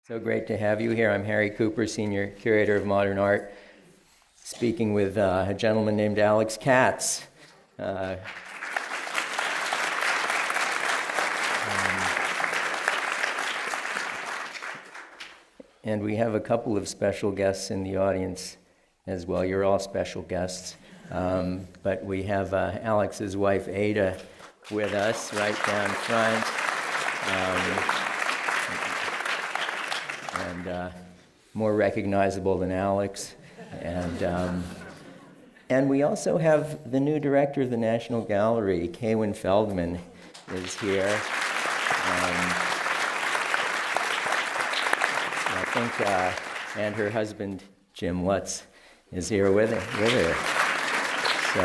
So great to have you here. I'm Harry Cooper, Senior Curator of Modern Art, speaking with a gentleman named Alex Katz. And we have a couple of special guests in the audience as well. You're all special guests. But we have Alex's wife, Ada, with us right down front. And more recognizable than Alex. And we also have the new director of the National Gallery, Kaywin Feldman, is here. I think, and her husband, Jim Lutz, is here with her. So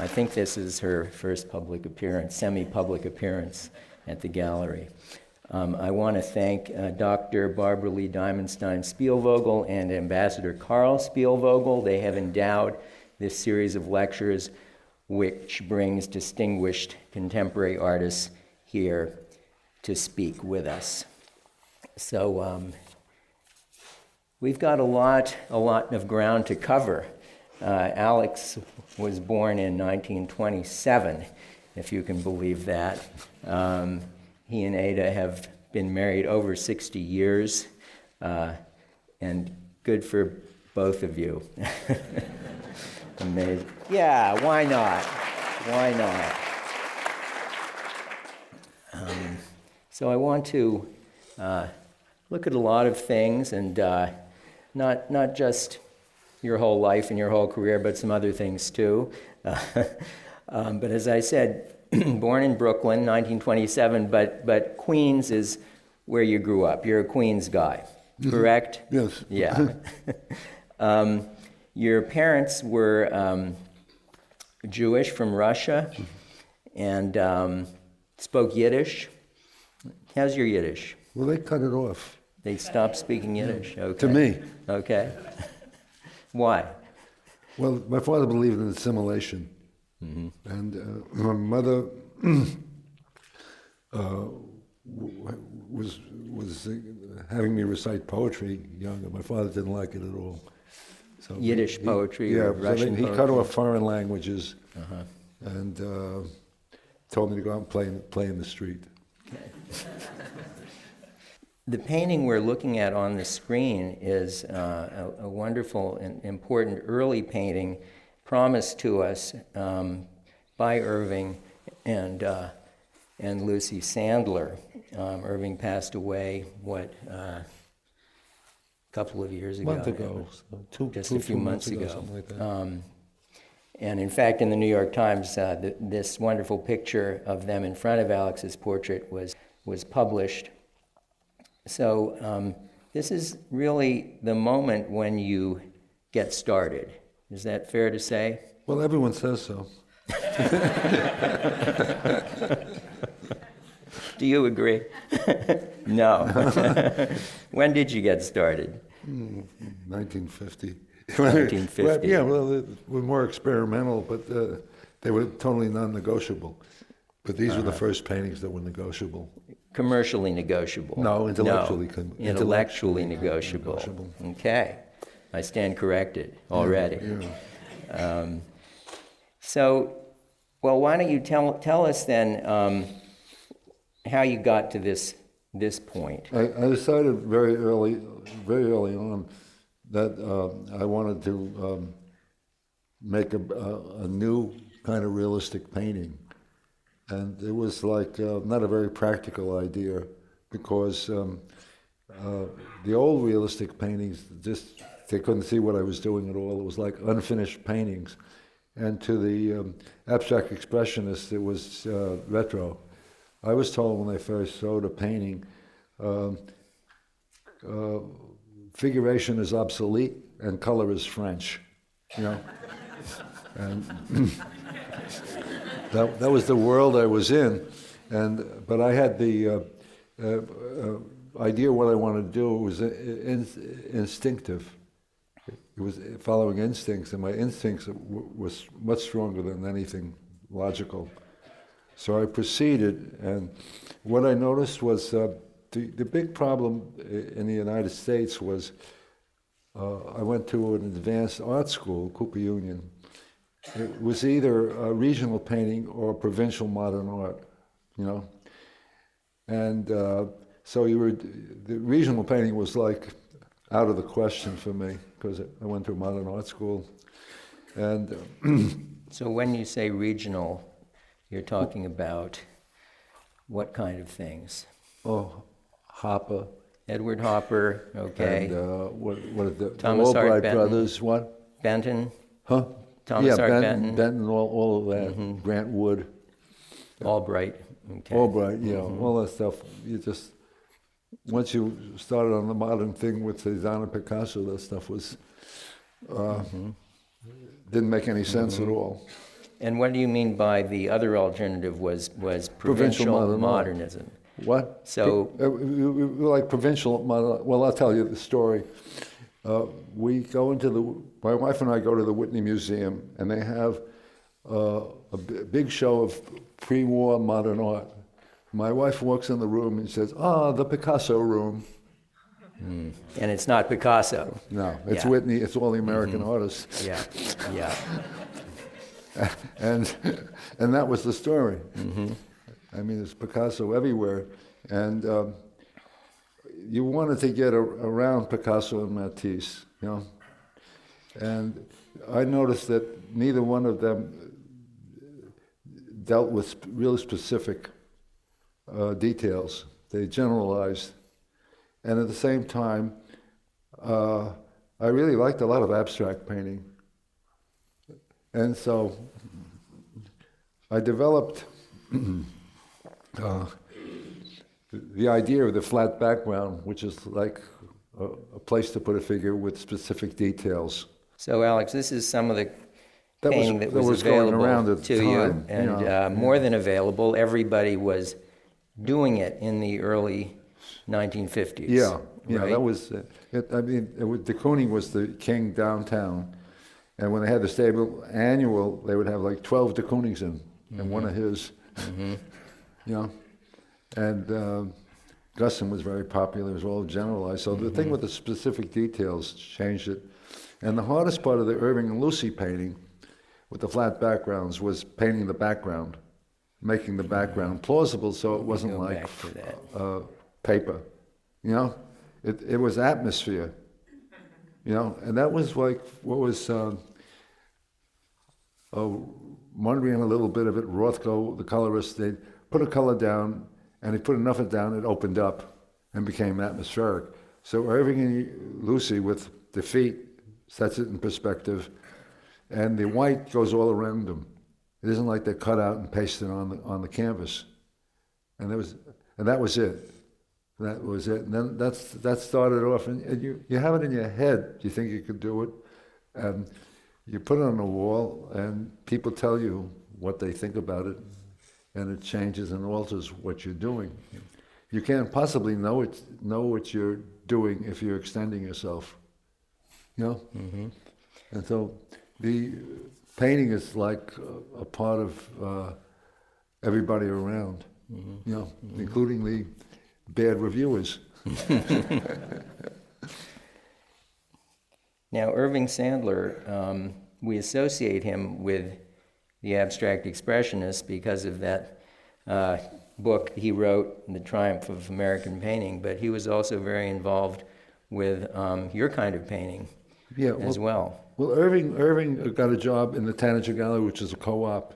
I think this is her first public appearance, semi-public appearance at the gallery. I want to thank Dr. Barbara Lee Diamondstein Spielvogel and Ambassador Carl Spielvogel. They have endowed this series of lectures, which brings distinguished contemporary artists here to speak with us. So we've got a lot of ground to cover. Alex was born in 1927, if you can believe that. He and Ada have been married over 60 years, and good for both of you. Amazing. Yeah, why not? Why not? So I want to look at a lot of things, and not just your whole life and your whole career, but some other things too. But as I said, born in Brooklyn, 1927, but Queens is where you grew up. You're a Queens guy, correct? Yes. Yeah. Your parents were Jewish from Russia and spoke Yiddish. How's your Yiddish? Well, they cut it off. They stopped speaking Yiddish. Okay. To me. Okay. Why? Well, my father believed in assimilation. Mm-hmm. And my mother was having me recite poetry young, and my father didn't like it at all. So Yiddish poetry, yeah, or Russian he poetry? cut off foreign languages and told me to go out and play in the street. Okay. The painting we're looking at on the screen is a wonderful and important early painting promised to us by Irving and Lucy Sandler. Irving passed away, a couple of years ago? A month ago. Just a few months ago. Something like that. And in fact, in the New York Times, this wonderful picture of them in front of Alex's portrait was published. So this is really the moment when you get started. Is that fair to say? Well, everyone says so. Do you agree? No. When did you get started? 1950. 1950. Yeah, well, they were more experimental, but they were totally non-negotiable. But these were the first paintings that were negotiable. Commercially negotiable? No, intellectually. Intellectually negotiable. Okay. I stand corrected already. Yeah. So, well, why don't you tell us then how you got to this point? I decided very early on that I wanted to make a new kind of realistic painting. And it was like not a very practical idea because the old realistic paintings, they couldn't see what I was doing at all. It was like unfinished paintings. And to the abstract expressionists, it was retro. I was told when I first saw the painting, figuration is obsolete and color is French, you know? And that was the world I was in. But I had the idea what I wanted to do was instinctive. It was following instincts, and my instincts was much stronger than anything logical. So I proceeded, and what I noticed was the big problem in the United States was I went to an advanced art school, Cooper Union. It was either regional painting or provincial modern art, you know. And so the regional painting was like out of the question for me because I went to a modern art school. And So when you say regional, you're talking about what kind of things? Hopper. Edward Hopper, okay. And what are the Thomas Hart Albright Benton. brothers? What? Benton, Huh? Thomas Hart Benton. Benton, all of that. Grant Wood, Albright, okay. Albright, yeah, all that stuff. You just once you started on the modern thing with Cézanne and Picasso, that stuff was didn't make any sense at all. And what do you mean by the other alternative was provincial modern art. modernism? What? So- like provincial modern. Well, I'll tell you the story. We go into my wife and I go to the Whitney Museum, and they have big show of pre-war modern art. My wife walks in the room and says, the Picasso room. And it's not Picasso. No, it's Yeah. Whitney, it's all the American artists. Yeah, yeah. And that was the story. I mean, it's Picasso everywhere. And you wanted to get around Picasso and Matisse, you know. And I noticed that neither one of them dealt with really specific details. They generalized. And at the same time, I really liked a lot of abstract painting. And so I developed the idea of the flat background, which is like a place to put a figure with specific details. So Alex, this is some of the That painting that was going available around at to the you, time, and more than available. Everybody was doing it in the early 1950s. Yeah, right? that was it. I mean, de Kooning was the king downtown, and when they had the stable annual, they would have like 12 de Koonings in, and one of his, you know, and Guston was very popular. It was all generalized. So the thing with the specific details changed it, and the hardest part of the Irving and Lucy painting, with the flat backgrounds, was painting the background, making the background plausible, so it wasn't Go like back to that. paper, you know. It was atmosphere, you know, and that was like what was Mondrian, a little bit of it. Rothko, the colorist, they put a color down, and they put enough of it down, it opened up and became atmospheric. So Irving and Lucy with the feet sets it in perspective, and the white goes all around them. It isn't like they're cut out and pasted on the canvas. And that was it. That was it. And then that started off, and you have it in your head. You think you could do it, and you put it on the wall, and people tell you what they think about it, and it changes and alters what you're doing. You can't possibly know what you're doing if you're extending yourself. You know? And so the painting is like a part of everybody around, you know, including the bad reviewers. Now, Irving Sandler, we associate him with the abstract expressionists because of that book he wrote, The Triumph of American Painting, but he was also very involved with your kind of painting as well. Well, Irving got a job in the Tanager Gallery, which is a co-op,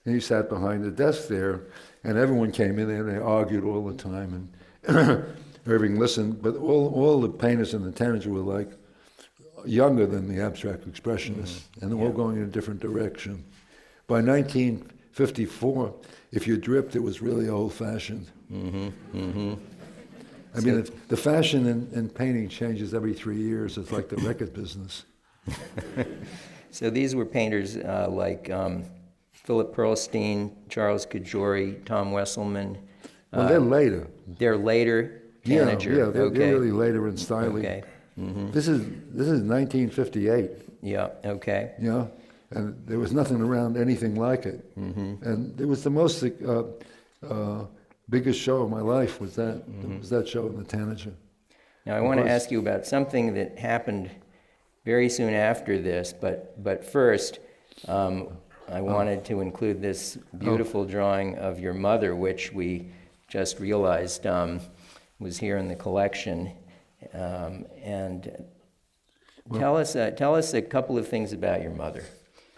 and he sat behind the desk there, and everyone came in there, and they argued all the time, and Irving listened, but all the painters in the Tanager were like younger than the abstract expressionists, and they were all going in a different direction. By 1954, if you dripped, it was really old-fashioned. I mean, the fashion in painting changes every 3 years. It's like the record business. So these were painters like Philip Pearlstein, Charles Cajori, Tom Wesselman. Well, they're later. They're later. Tanager. They're Okay. really later in styling. Okay. This is 1958. Yeah. Okay. You know, and there was nothing around anything like it. And it was the most biggest show of my life was that show in the Tanager. Now, I want to Because- ask you about something that happened very soon after this, but first, I wanted to include this beautiful drawing of your mother, which we just realized was here in the collection. And tell us a couple of things about your mother.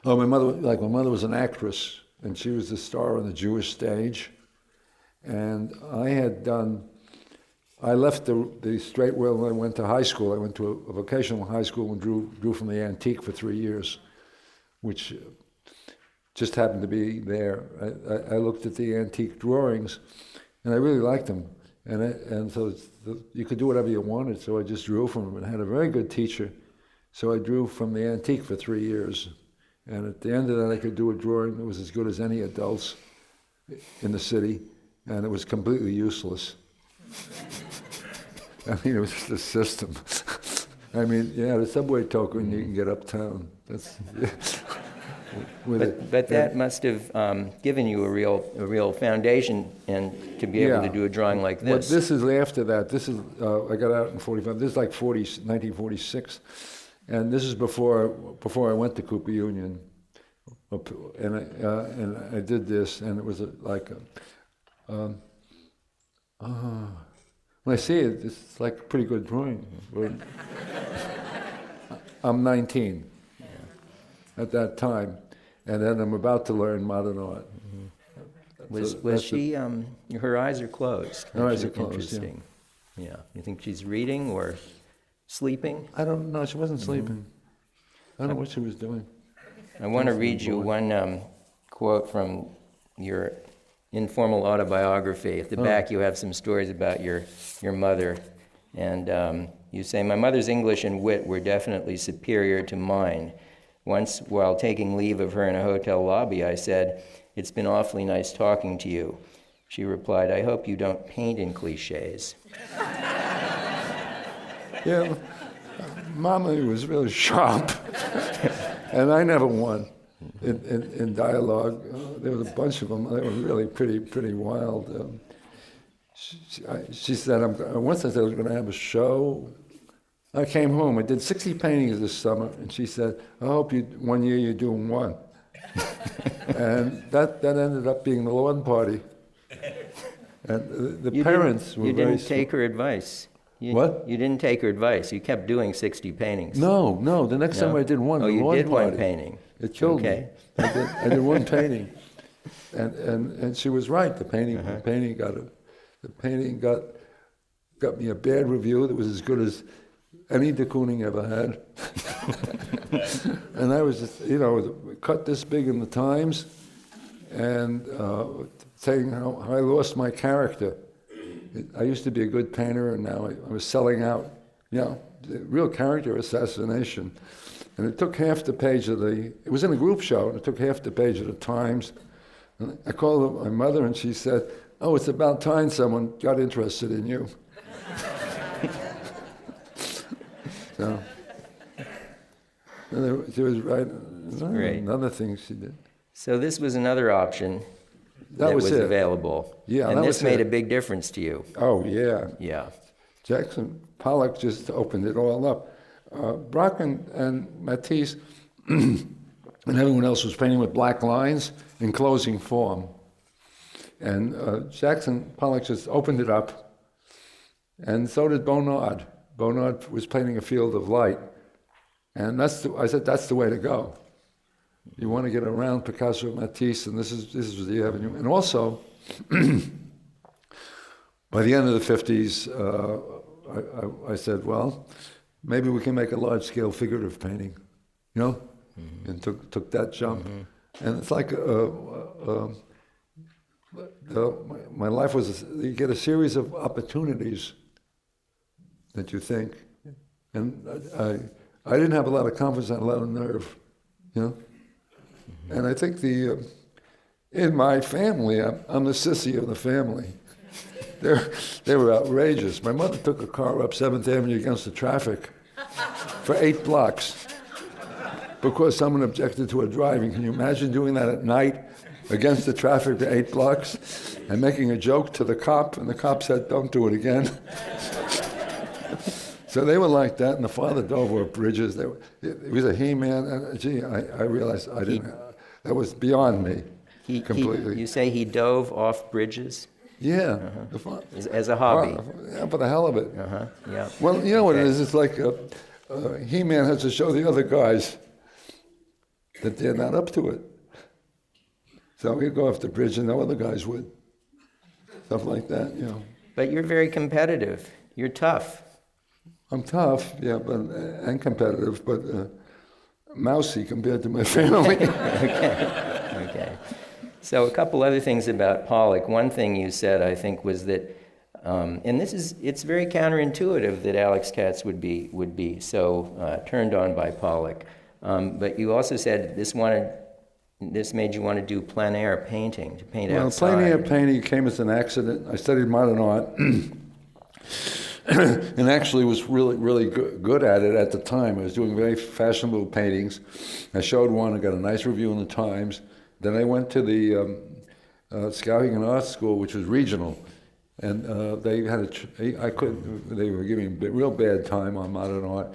Oh, my mother was an actress, and she was the star on the Jewish stage. And I left the straight world when I went to high school. I went to a vocational high school and drew from the antique for 3 years, which just happened to be there. I looked at the antique drawings, and I really liked them. And so you could do whatever you wanted, so I just drew from them, and I had a very good teacher. So I drew from the antique for 3 years. And at the end of that, I could do a drawing that was as good as any adult's in the city, and it was completely useless. I mean, it was just a system. I mean, yeah, the subway token, you can get uptown. That's But that must have given you a real foundation and to be able to do a drawing like Well, this. this is after that. This is, I got out in 45. This is like 1946. And this is before I went to Cooper Union. And I did this, and it was when I see it, it's like a pretty good drawing. I'm 19 at that time, and then I'm about to learn modern art. Was she, her eyes are closed. Her eyes are That's closed, Interesting. Yeah. You think she's reading or sleeping? I don't know. She wasn't sleeping. I don't know what she was doing. I want to read you one quote from your informal autobiography. At the back, you have some stories about your mother. And you say, "My mother's English and wit were definitely superior to mine. Once, while taking leave of her in a hotel lobby, I said, 'It's been awfully nice talking to you.' She replied, 'I hope you don't paint in cliches.'" Yeah, Mama was really sharp, and I never won in dialogue. There was a bunch of them. They were really pretty wild. She said, once I said I was going to have a show. I came home. I did 60 paintings this summer, and she said, "I hope one year you're doing one." And that ended up being the lawn party. And the parents were You very... didn't take her advice. What? You didn't take her advice. You kept doing 60 paintings. No. The next time I did one. Oh, the you lawn did party. one painting. It killed Okay. me. I did one painting, and she was right. The painting got me a bad review that was as good as any de Kooning ever had. And I was just, cut this big in the Times, and saying how I lost my character. I used to be a good painter, and now I was selling out. Real character assassination. And it took half the page of it was in a group show, and it took half the page of the Times. And I called my mother, and she said, "Oh, it's about time someone got interested in you." So, she was right. Great. Another thing she did. So this was another option That was it. available. Yeah, and that this was made it. a big difference to you. Oh, yeah. Yeah. Jackson Pollock just opened it all up. Braque and Matisse and everyone else was painting with black lines in closing form. And Jackson Pollock just opened it up, and so did Bonnard. Bonnard was painting a field of light. And I said, that's the way to go. You want to get around Picasso, Matisse, and this is the avenue. And also, by the end of the 50s, I said, well, maybe we can make a large-scale figurative painting, and took that jump. And it's like my life was, you get a series of opportunities that you think, and I didn't have a lot of confidence and a lot of nerve, And I think in my family, I'm the sissy of the family. They were outrageous. My mother took a car up 7th Avenue against the traffic for 8 blocks because someone objected to her driving. Can you imagine doing that at night against the traffic for 8 blocks and making a joke to the cop, and the cop said, "Don't do it again." So they were like that, and the father dove over bridges. It was a He-Man, and gee, I realized I didn't. That was beyond me completely. You say he dove off bridges Yeah, as a hobby. Yeah, for the hell of it. Yeah. Well, you know what it is? It's like He-Man has to show the other guys that they're not up to it. So he'd go off the bridge and no other guys would. Stuff like that, you know. But you're very competitive. You're tough. I'm tough, yeah, and competitive, but mousy compared to my family. Okay. So a couple other things about Pollock. One thing you said, I think, was that, and it's very counterintuitive that Alex Katz would be so turned on by Pollock. But you also said this made you want to do plein air painting, to paint outside. Plein air painting came as an accident. I studied modern art. And actually was really good at it at the time. I was doing very fashionable paintings. I showed one, I got a nice review in the Times. Then I went to the Skowhegan Art School, which was regional, and they were giving me a real bad time on modern art.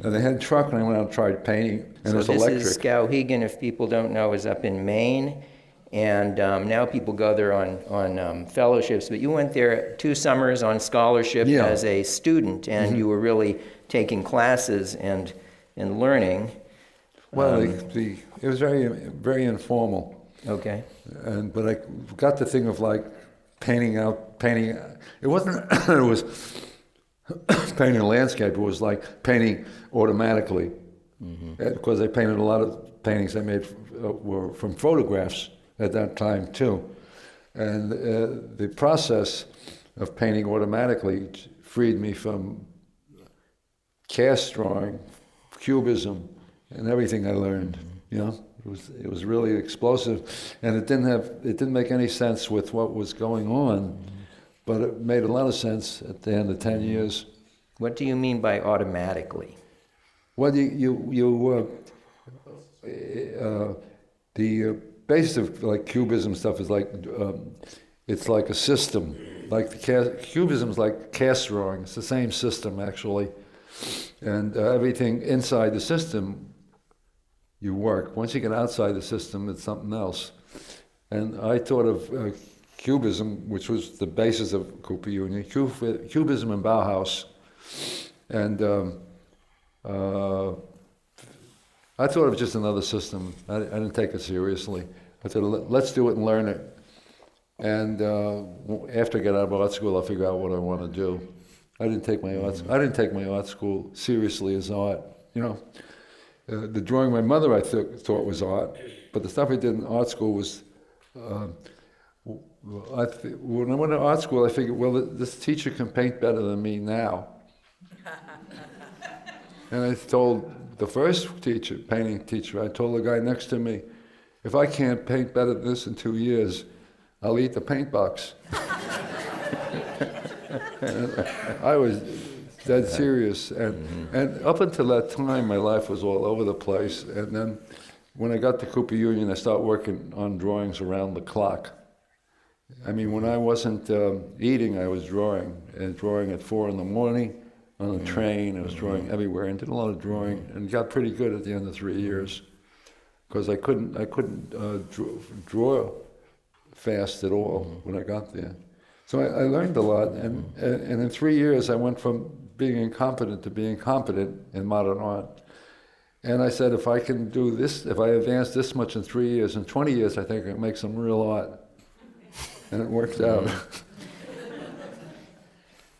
And they had a truck, and I went out and tried painting, and it was electric. So this is Skowhegan, if people don't know, is up in Maine. And now people go there on fellowships, but you went there 2 summers on scholarship as a student, and you were really taking classes and learning. Well, it was very informal. Okay. But I got the thing of like painting. It wasn't. It was painting a landscape. It was like painting automatically, because I painted a lot of paintings I made were from photographs at that time too, and the process of painting automatically freed me from cast drawing, cubism, and everything I learned. You know, it was really explosive, and it didn't make any sense with what was going on, but it made a lot of sense at the end of 10 years. What do you mean by automatically? Well, the basis of like cubism stuff is like it's like a system. Like cubism is like cast drawing. It's the same system actually, and everything inside the system you work. Once you get outside the system, it's something else. And I thought of cubism, which was the basis of Cooper Union, cubism and Bauhaus, and I thought it was just another system. I didn't take it seriously. I said, let's do it and learn it. And after I get out of art school, I'll figure out what I want to do. I didn't take my art school seriously as art. You know, the drawing my mother I thought was art, but the stuff I did in art school was. When I went to art school, I figured, well, this teacher can paint better than me now. And I told the first painting teacher, I told the guy next to me, if I can't paint better than this in 2 years, I'll eat the paint box. I was dead serious. And up until that time, my life was all over the place. And then when I got to Cooper Union, I started working on drawings around the clock. I mean, when I wasn't eating, I was drawing. And drawing at 4 in the morning. On the train, I was drawing everywhere, and did a lot of drawing, and got pretty good at the end of 3 years, because I couldn't draw fast at all when I got there. So I learned a lot, and in 3 years I went from being incompetent to being competent in modern art. And I said, if I can do this, if I advance this much in 3 years, in 20 years I think I can make some real art. And it worked out.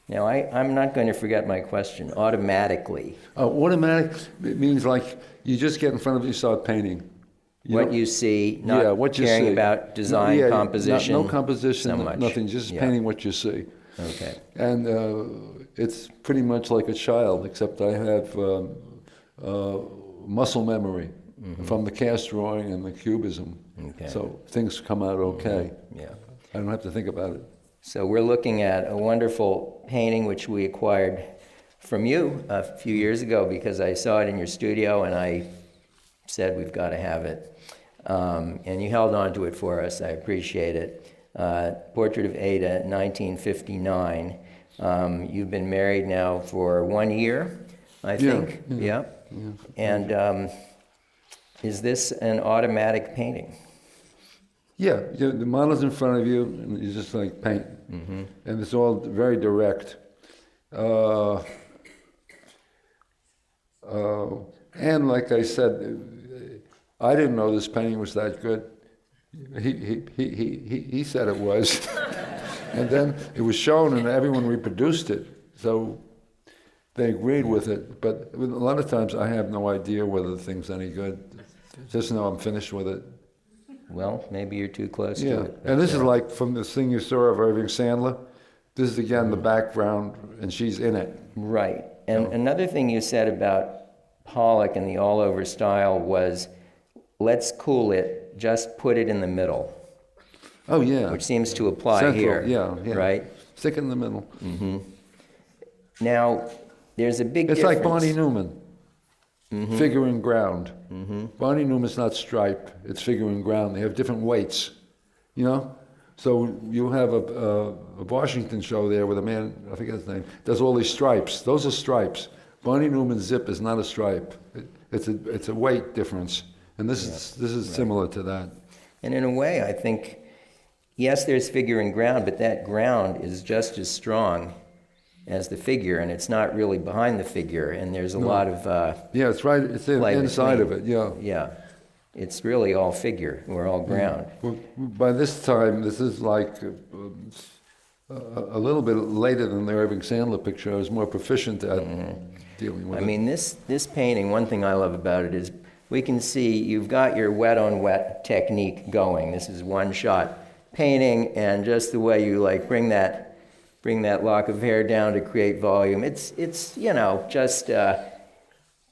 Now, I'm not going to forget my question. Automatically. Automatic means like you just get in front of it, you start painting. You see, not caring about design, composition. No composition, so much. Nothing, just painting what you see. Okay. And it's pretty much like a child, except I have muscle memory from the cast drawing and the cubism. Okay. So things come out okay. Yeah. I don't have to think about it. So we're looking at a wonderful painting which we acquired from you a few years ago because I saw it in your studio and I said we've got to have it. And you held on to it for us. I appreciate it. Portrait of Ada, 1959. You've been married now for 1 year, I think. Yeah. And is this an automatic painting? Yeah, the model's in front of you, and you just like paint. And it's all very direct. And like I said, I didn't know this painting was that good. He said it was. And then it was shown and everyone reproduced it. So they agreed with it. But a lot of times I have no idea whether the thing's any good. Just know I'm finished with it. Well, maybe you're too close to Yeah, it. and this is like from this thing you saw of Irving Sandler. This is again the background, and she's in it. Right. And another thing you said about Pollock and the all-over style was, let's cool it, just put it in the middle, Oh yeah, which seems to apply Central, here. yeah. Right? Stick in the middle. Now, there's a big It's difference. like Barney Newman, figuring ground. Barney Newman's not stripe; it's figuring ground. They have different weights, you know. So you have a Washington show there with a man, I forget his name, does all these stripes. Those are stripes. Barney Newman's zip is not a stripe. It's a weight difference, and this is similar to that. And in a way, I think, yes, there's figure and ground, but that ground is just as strong as the figure, and it's not really behind the figure, and there's a lot of Yeah, it's right. It's play inside of between. it. Yeah. Yeah. It's really all figure, or all ground. Well, by this time, this is like a little bit later than the Irving Sandler picture. I was more proficient at dealing with I it. mean, this painting, one thing I love about it is we can see you've got your wet-on-wet technique going. This is one-shot painting, and just the way you like bring that lock of hair down to create volume. It's you know, just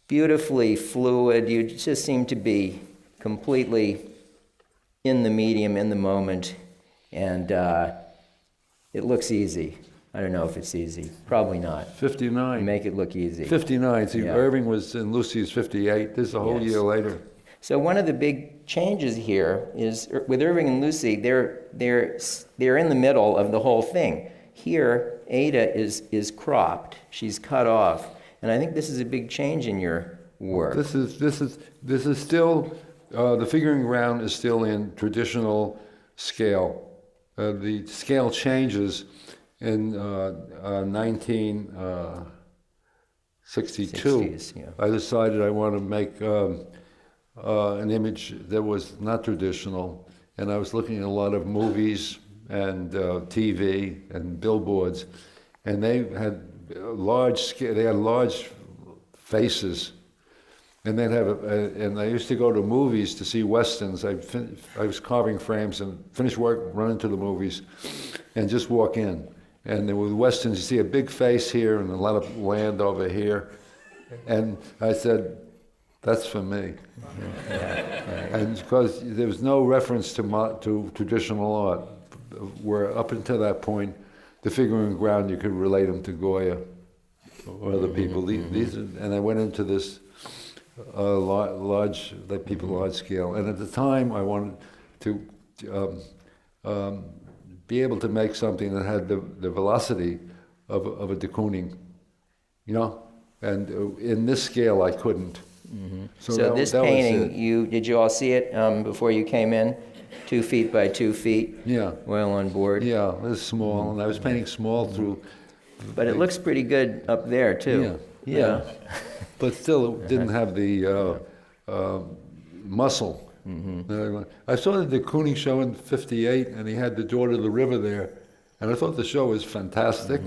beautifully fluid. You just seem to be completely in the medium, in the moment, and it looks easy. I don't know if it's easy. Probably not. 59. Make it look easy. 59. See, Yeah. Irving was in Lucy's 58. This is a whole Yes. year later. So one of the big changes here is with Irving and Lucy, they're in the middle of the whole thing. Here, Ada is cropped. She's cut off, and I think this is a big change in your work. This is still the figuring ground is still in traditional scale. The scale changes in 1962. 60s, yeah. I decided I want to make an image that was not traditional, and I was looking at a lot of movies and TV and billboards, and they had large scale. They had large faces. And they'd have, and I used to go to movies to see westerns. I was carving frames and finish work, run into the movies, and just walk in. And with westerns, you see a big face here and a lot of land over here. And I said, "That's for me." And because there was no reference to traditional art, where up until that point, the figuring ground you could relate them to Goya or other people. These, and I went into this. Large scale. And at the time, I wanted to be able to make something that had the velocity of a de Kooning, you know? And in this scale, I couldn't. So this that was painting, did you all see it before you came in? 2 feet by 2 feet? Yeah. Oil on board? Yeah, it was small, and I was painting small through. But it looks pretty good up there, too. Yeah. But still, it didn't have the muscle. I saw the de Kooning show in '58, and he had the door to the river there, and I thought the show was fantastic.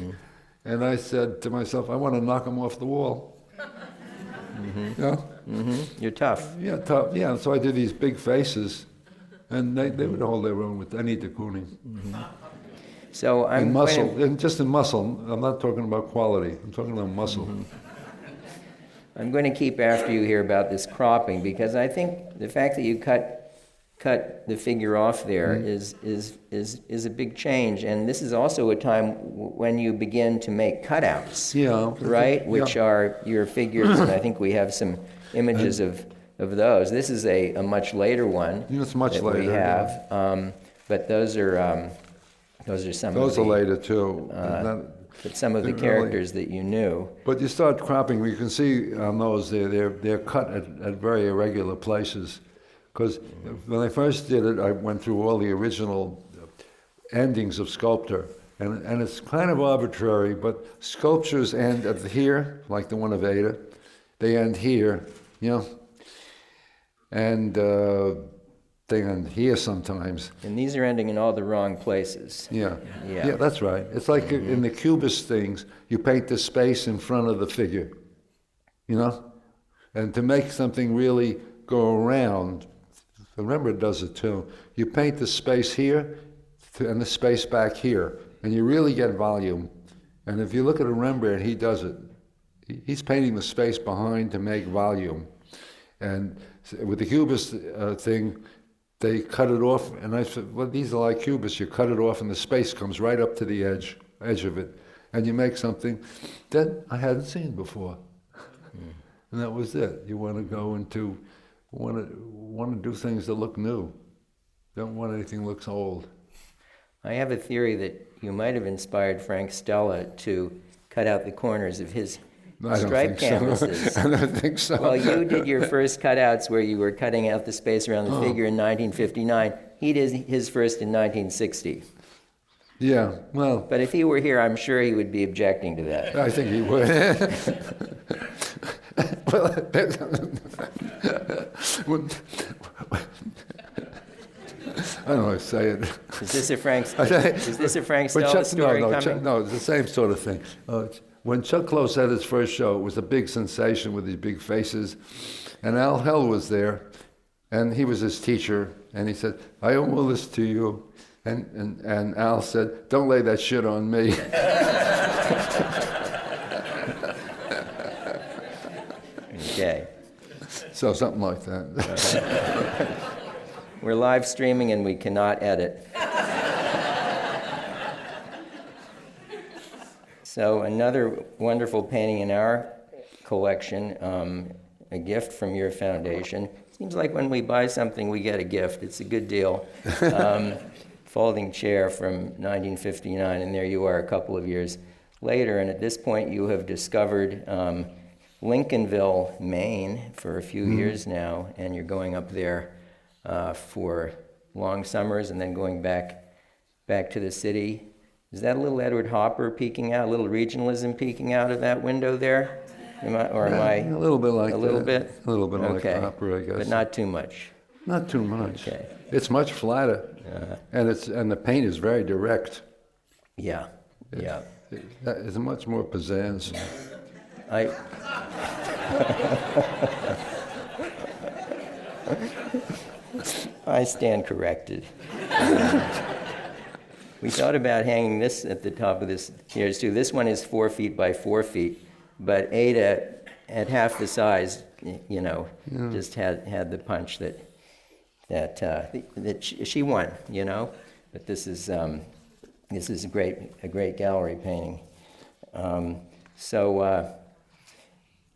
And I said to myself, I want to knock him off the wall. You know? You're tough. Yeah, tough. Yeah, so I did these big faces, and they would hold their own with any de Kooning. So I'm And going muscle, to- and just in muscle. I'm not talking about quality. I'm talking about muscle. I'm going to keep after you here about this cropping, because I think the fact that you cut the figure off there is a big change, and this is also a time when you begin to make cutouts, Yeah. right? Which Yeah. are your figures, and I think we have some images of of those. This is a much later one. It's much that later. we have. But those are some Those of are the, later too. but some of the really- characters that you knew. But you start cropping, you can see on those, they're cut at very irregular places. Because when I first did it, I went through all the original endings of sculpture. And it's kind of arbitrary, but sculptures end at here, like the one of Ada. They end here, you know. And they end here sometimes. And these are ending in all the wrong places. Yeah. Yeah. Yeah, that's right. It's like in the Cubist things, you paint the space in front of the figure, you know? And to make something really go around, the Rembrandt does it too. You paint the space here and the space back here, and you really get volume. And if you look at a Rembrandt, he does it. He's painting the space behind to make volume. And with the Cubist thing, they cut it off, and I said, well, these are like Cubists. You cut it off, and the space comes right up to the edge of it, and you make something that I hadn't seen before. And that was it. You want to go into, want to do things that look new. Don't want anything that looks old. I have a theory that you might have inspired Frank Stella to cut out the corners of his I don't striped think so. canvases. I don't think so. Well, you did your first cutouts where you were cutting out the space around the figure in 1959. He did his first in 1960. Yeah, well, But if he were here, I'm sure he would be objecting to that. I think he would. Well, I don't know how to say it. Is this a Frank Stella Chuck, story no, coming? Chuck, no, it's the same sort of thing. When Chuck Close had his first show, it was a big sensation with these big faces, and Al Hell was there, and he was his teacher, and he said, "I owe all this to you," and Al said, "Don't lay that shit on me." Okay. So something like that. We're live streaming and we cannot edit. So another wonderful painting in our collection, a gift from your foundation. Seems like when we buy something, we get a gift. It's a good deal. Folding chair from 1959, and there you are a couple of years later. And at this point, you have discovered Lincolnville, Maine, for a few years now, and you're going up there for long summers and then going back to the city. Is that a little Edward Hopper peeking out, a little regionalism peeking out of that window there? Am I A little bit like a little that. bit? A little bit Okay. like opera, I guess. But not too much. Not too much. Okay. It's much flatter, and the paint is very direct. Yeah, yeah. It's much more pizzazz. I stand corrected. We thought about hanging this at the top of this here too. This one is 4 feet by 4 feet, but Ada, at half the size, you know, just had the punch that she won, you know. But this is a great gallery painting.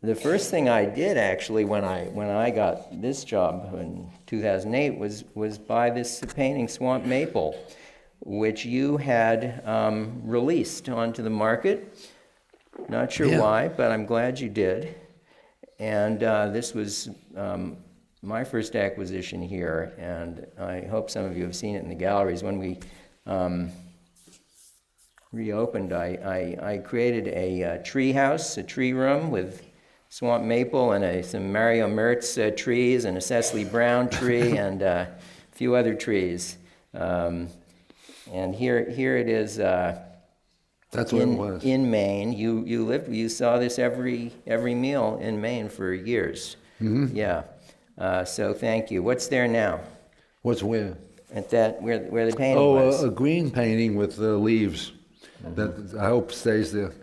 The first thing I did actually when I got this job in 2008 was buy this painting, Swamp Maple, which you had released onto the market. Not sure why, but I'm glad you did. And this was my first acquisition here, and I hope some of you have seen it in the galleries. When we reopened, I created a tree house, a tree room with swamp maple and some Mario Mertz trees and a Cecily Brown tree and a few other trees. And here it is. That's what it was. In Maine. You saw this every meal in Maine for years. Mm-hmm. Yeah. So thank you. What's there now? What's where? At that where the painting was. A green painting with leaves. That I hope stays there.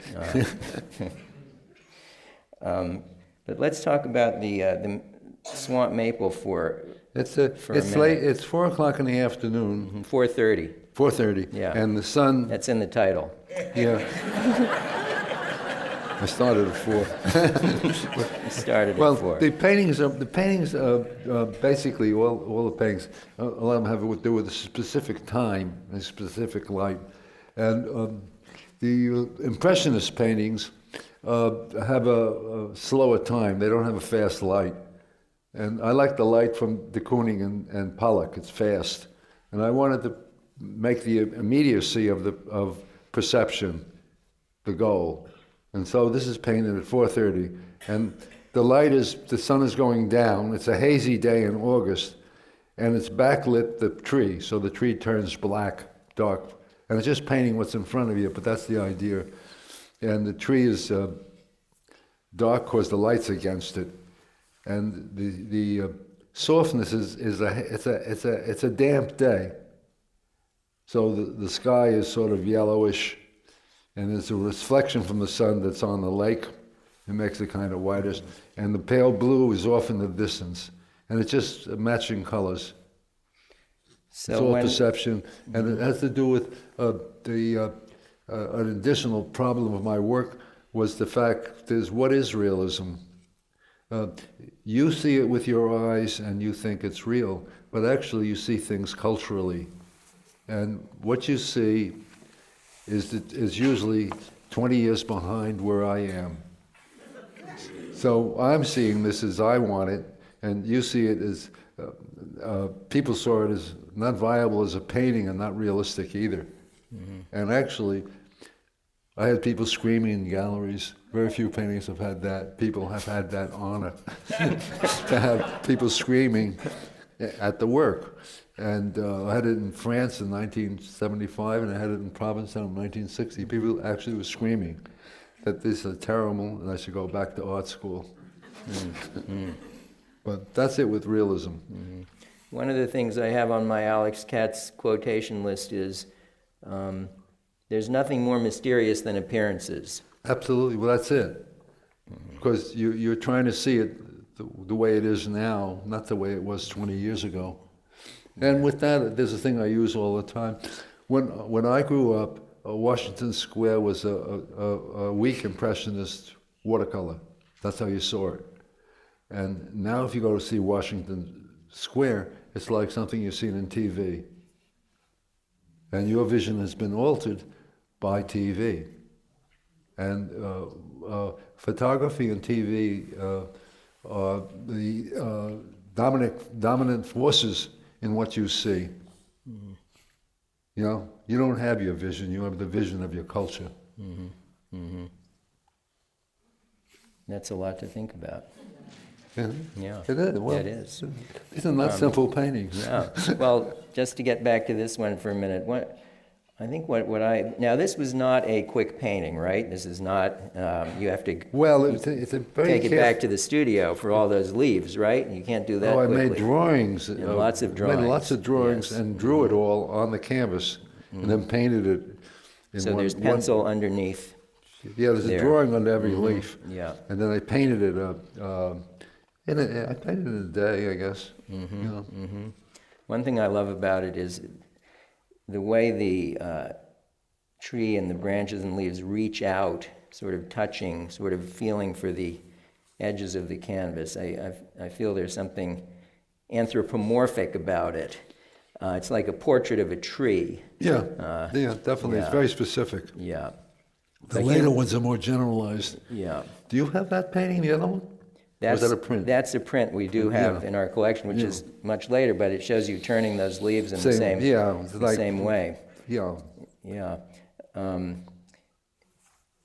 But let's talk about the swamp maple for It's a late. It's 4:00 in the afternoon. 4:30. 4:30. Yeah. And the sun. That's in the title. Yeah. I started at 4. You started Well, at 4. the paintings basically all the paintings. A lot of them have to do with a specific time, a specific light, and the impressionist paintings have a slower time. They don't have a fast light, and I like the light from de Kooning and Pollock. It's fast, and I wanted to make the immediacy of perception the goal. And so this is painted at 4:30, and the sun is going down. It's a hazy day in August, and it's backlit the tree, so the tree turns black, dark, and it's just painting what's in front of you, but that's the idea. And the tree is dark because the light's against it, and the softness it's a damp day, so the sky is sort of yellowish. And there's a reflection from the sun that's on the lake. It makes it kind of whitish. And the pale blue is off in the distance. And it's just matching colors. So It's all when, perception. And it has to do with an additional problem of my work was the fact is, what is realism? You see it with your eyes and you think it's real, but actually you see things culturally. And what you see is usually 20 years behind where I am. So I'm seeing this as I want it, and you see it as, people saw it as not viable as a painting and not realistic either. Mm-hmm. And actually, I had people screaming in galleries. Very few paintings have had that. People have had that honor to have people screaming at the work. And I had it in France in 1975, and I had it in Provincetown in 1960. People actually were screaming that this is terrible, and I should go back to art school. Mm-hmm. But that's it with realism. Mm-hmm. One of the things I have on my Alex Katz quotation list is, there's nothing more mysterious than appearances. Absolutely, well that's it. Because you're trying to see it the way it is now, not the way it was 20 years ago. And with that, there's a thing I use all the time. When I grew up, Washington Square was a weak impressionist watercolor. That's how you saw it. And now if you go to see Washington Square, it's like something you've seen in TV. And your vision has been altered by TV. And photography and TV are the dominant forces in what you see. Mm-hmm. You know, you don't have your vision, you have the vision of your culture. Mm-hmm. Mm-hmm. That's a lot to think about. Yeah, yeah. It is. Well, it is. These are not simple paintings. No. Well, just to get back to this one for a minute, now this was not a quick painting, right? This is not, you have to well, it's a very take it back to the studio for all those leaves, right? You can't do that quickly. I made drawings. And lots of drawings. Made lots of drawings, yes. And drew it all on the canvas, and then painted it. So there's pencil underneath. Yeah, there's a drawing under every leaf. Yeah. And then I painted it I painted it in a day, I guess. Mm-hmm. You know? Mm-hmm. One thing I love about it is the way the tree and the branches and leaves reach out, sort of touching, sort of feeling for the edges of the canvas. I feel there's something anthropomorphic about it. It's like a portrait of a tree. Yeah, definitely. Yeah. It's very specific. Yeah. The later ones are more generalized. Yeah. Do you have that painting, the other one? Or is that a print? That's a print we do have in our collection, which is much later, but it shows you turning those leaves in the same way. Yeah. Yeah.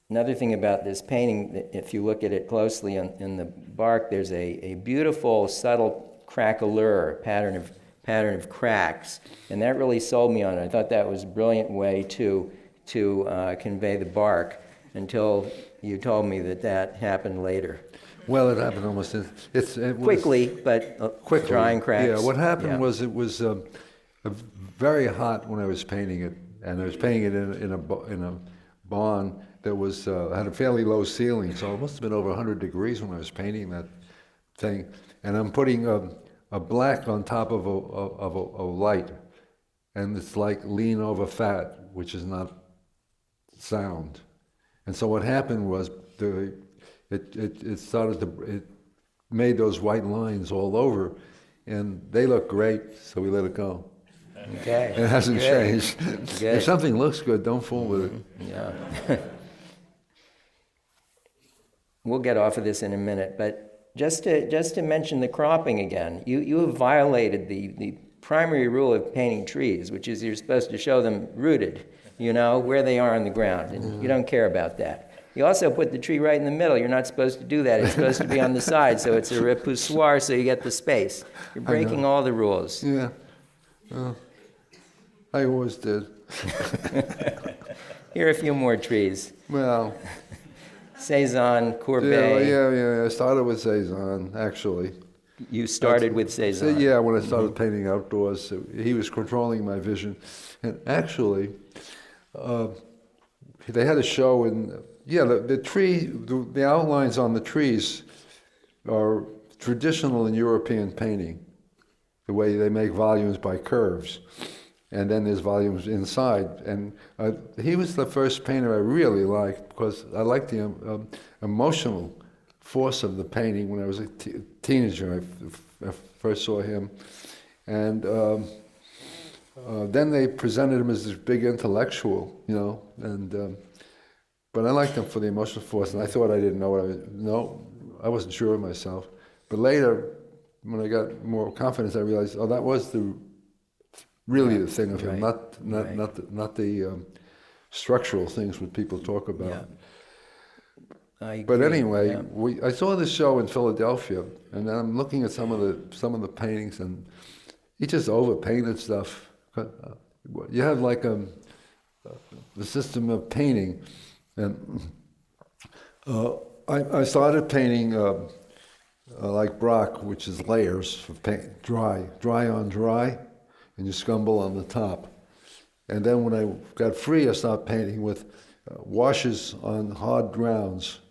Another thing about this painting, if you look at it closely in the bark, there's a beautiful, subtle craquelure, pattern of cracks, and that really sold me on it. I thought that was a brilliant way to convey the bark, until you told me that happened later. Well, it happened almost. Quickly, but quickly. Drying cracks. Yeah, what happened was it was very hot when I was painting it, and I was painting it in a barn that was had a fairly low ceiling, so it must have been over 100 degrees when I was painting that thing. And I'm putting a black on top of a light, and it's like lean over fat, which is not sound. And so what happened was it started to, it made those white lines all over, and they look great, so we let it go. Okay. It hasn't Good. changed. Good. If something looks good, don't fool with it. Yeah. We'll get off of this in a minute, but just to mention the cropping again, you have violated the primary rule of painting trees, which is you're supposed to show them rooted, where they are on the ground, and you don't care about that. You also put the tree right in the middle. You're not supposed to do that. It's supposed to be on the side, so it's a repoussoir, so you get the space. You're breaking all the rules. Yeah. I always did. Here are a few more trees. Well, Cezanne, Courbet. yeah. I started with Cezanne, actually. You started with Cezanne. Yeah, when I started painting outdoors, he was controlling my vision. And actually, they had a show in, the outlines on the trees are traditional in European painting, the way they make volumes by curves. And then there's volumes inside. And he was the first painter I really liked, because I liked the emotional force of the painting when I was a teenager. I first saw him. And then they presented him as this big intellectual, but I liked him for the emotional force, and I thought I didn't know I wasn't sure of myself. But later, when I got more confidence, I realized, that was really the thing of him, not the structural things that people talk about. Yeah. But anyway, I saw this show in Philadelphia, and I'm looking at some of the paintings, and he just overpainted stuff. You have like the system of painting, and I started painting like Braque, which is layers of paint, dry on dry, and you scumble on the top. And then when I got free, I started painting with washes on hard grounds,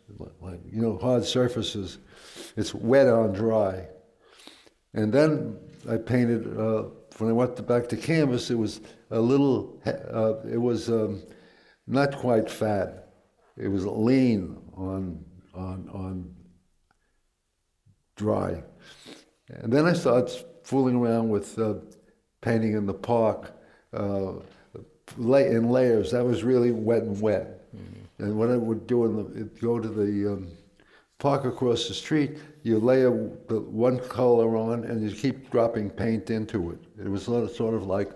hard surfaces. It's wet on dry. And then I painted, when I went back to canvas, it was a little, it was not quite fat. It was lean on dry. And then I started fooling around with painting in the park in layers. That was really wet and wet. Mm-hmm. And what I would do, go to the park across the street, you layer the one color on and you keep dropping paint into it. It was sort of like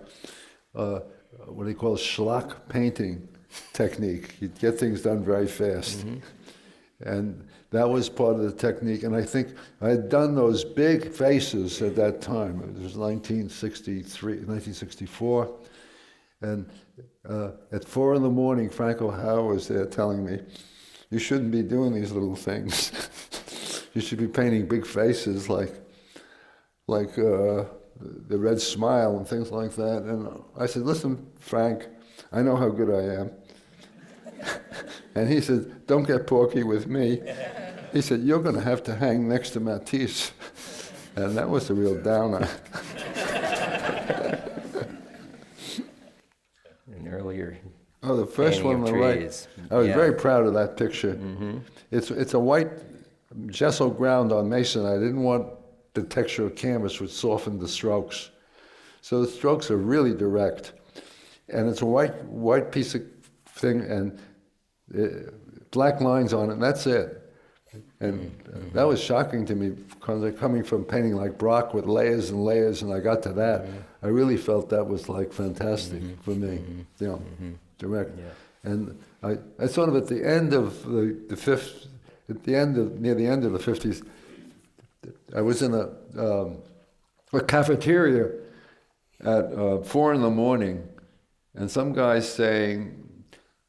what they call schlock painting technique. You'd get things done very fast. Mm-hmm. And that was part of the technique. And I think I had done those big faces at that time. It was 1964. And at 4 a.m, Frank O'Hara was there telling me, you shouldn't be doing these little things. You should be painting big faces like the red smile and things like that. And I said, listen, Frank, I know how good I am. And he said, don't get porky with me. He said, you're going to have to hang next to Matisse. And that was a real downer. An earlier the first one on the right. I was very proud of that picture. Mm-hmm. It's a white gesso ground on masonite. I didn't want the texture of canvas which softened the strokes. So the strokes are really direct. And it's a white piece of thing and black lines on it, and that's it. And that was shocking to me, because coming from painting like Braque with layers and layers, and I got to that, I really felt that was like fantastic for me, direct. Yeah. And I sort of at the end of the fifth, near the end of the 50s, I was in a cafeteria at 4 a.m, and some guy's saying,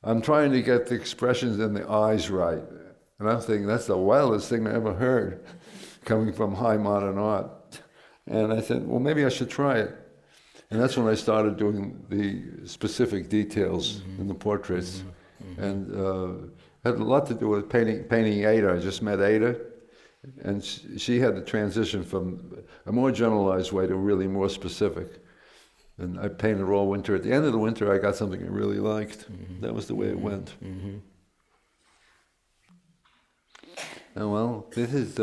I'm trying to get the expressions in the eyes right. And I'm thinking, that's the wildest thing I ever heard, coming from high modern art. And I said, well, maybe I should try it. And that's when I started doing the specific details in the portraits. And had a lot to do with painting Ada. I just met Ada. And she had the transition from a more generalized way to really more specific. And I painted all winter. At the end of the winter, I got something I really liked. That was the way it went. Well, this is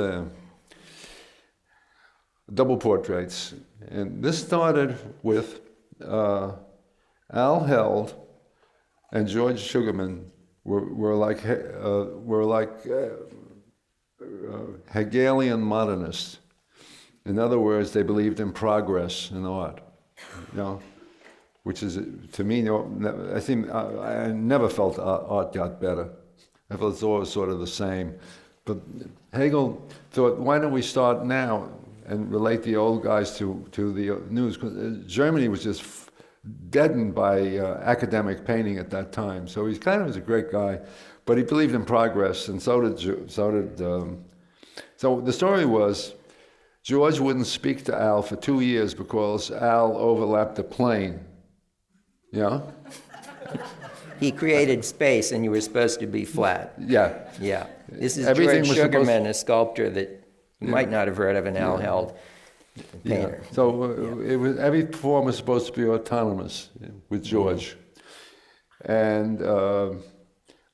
double portraits. And this started with Al Held and George Sugarman were like Hegelian modernists. In other words, they believed in progress in art, you know, which is, to me, I never felt art got better. I felt it's always sort of the same. But Hegel thought, why don't we start now and relate the old guys to the news? Because Germany was just deadened by academic painting at that time. So he kind of was a great guy, but he believed in progress, and so did. So the story was, George wouldn't speak to Al for 2 years because Al overlapped the plane. Yeah. He created space, and you were supposed to be flat. Yeah. Yeah. This is Everything George was Sugarman, a sculptor that you might not have heard of, an Al Held painter. Yeah. So it was, every form was supposed to be autonomous with George. And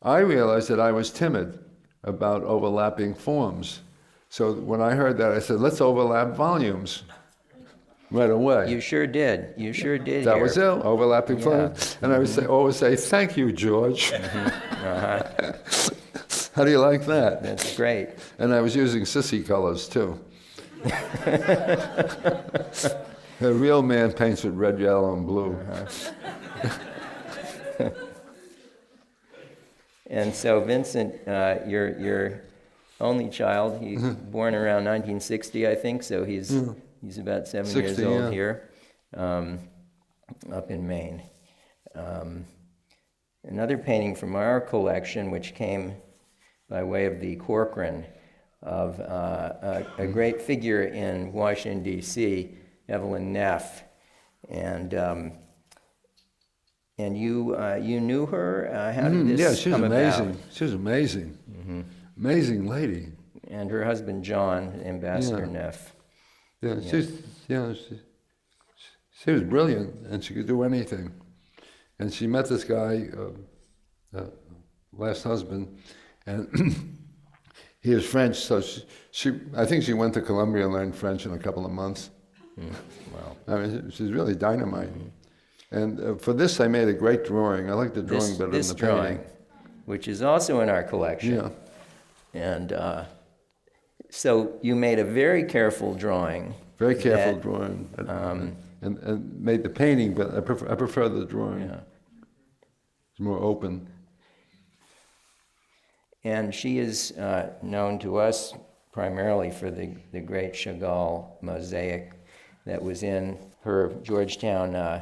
I realized that I was timid about overlapping forms. So when I heard that, I said, let's overlap volumes right away. You sure did. You sure did. That here. was it, overlapping forms. And I would always say, thank you, George. How do you like that? That's great. And I was using sissy colors, too. A real man paints with red, yellow, and blue. And so Vincent, your only child, he's born around 1960, I think, so he's about 7 years 60, old yeah. here, up in Maine. Another painting from our collection, which came by way of the Corcoran, of a great figure in Washington, D.C., Evelyn Neff. And you knew her? How did this Yeah, she was come amazing. about? She was amazing. Amazing lady. And her husband, John, Ambassador Yeah. Neff. Yeah, she was brilliant, and she could do anything. And she met this guy, last husband, and he was French, so I think she went to Columbia and learned French in a couple of months. Wow. I mean, she's really dynamite. And for this, I made a great drawing. I like the drawing better This than the drawing, painting. which is also in our collection. Yeah. And so you made a very careful drawing. Very careful that, drawing. And made the painting, but I prefer the drawing. Yeah. It's more open. And she is known to us primarily for the great Chagall mosaic that was in her Georgetown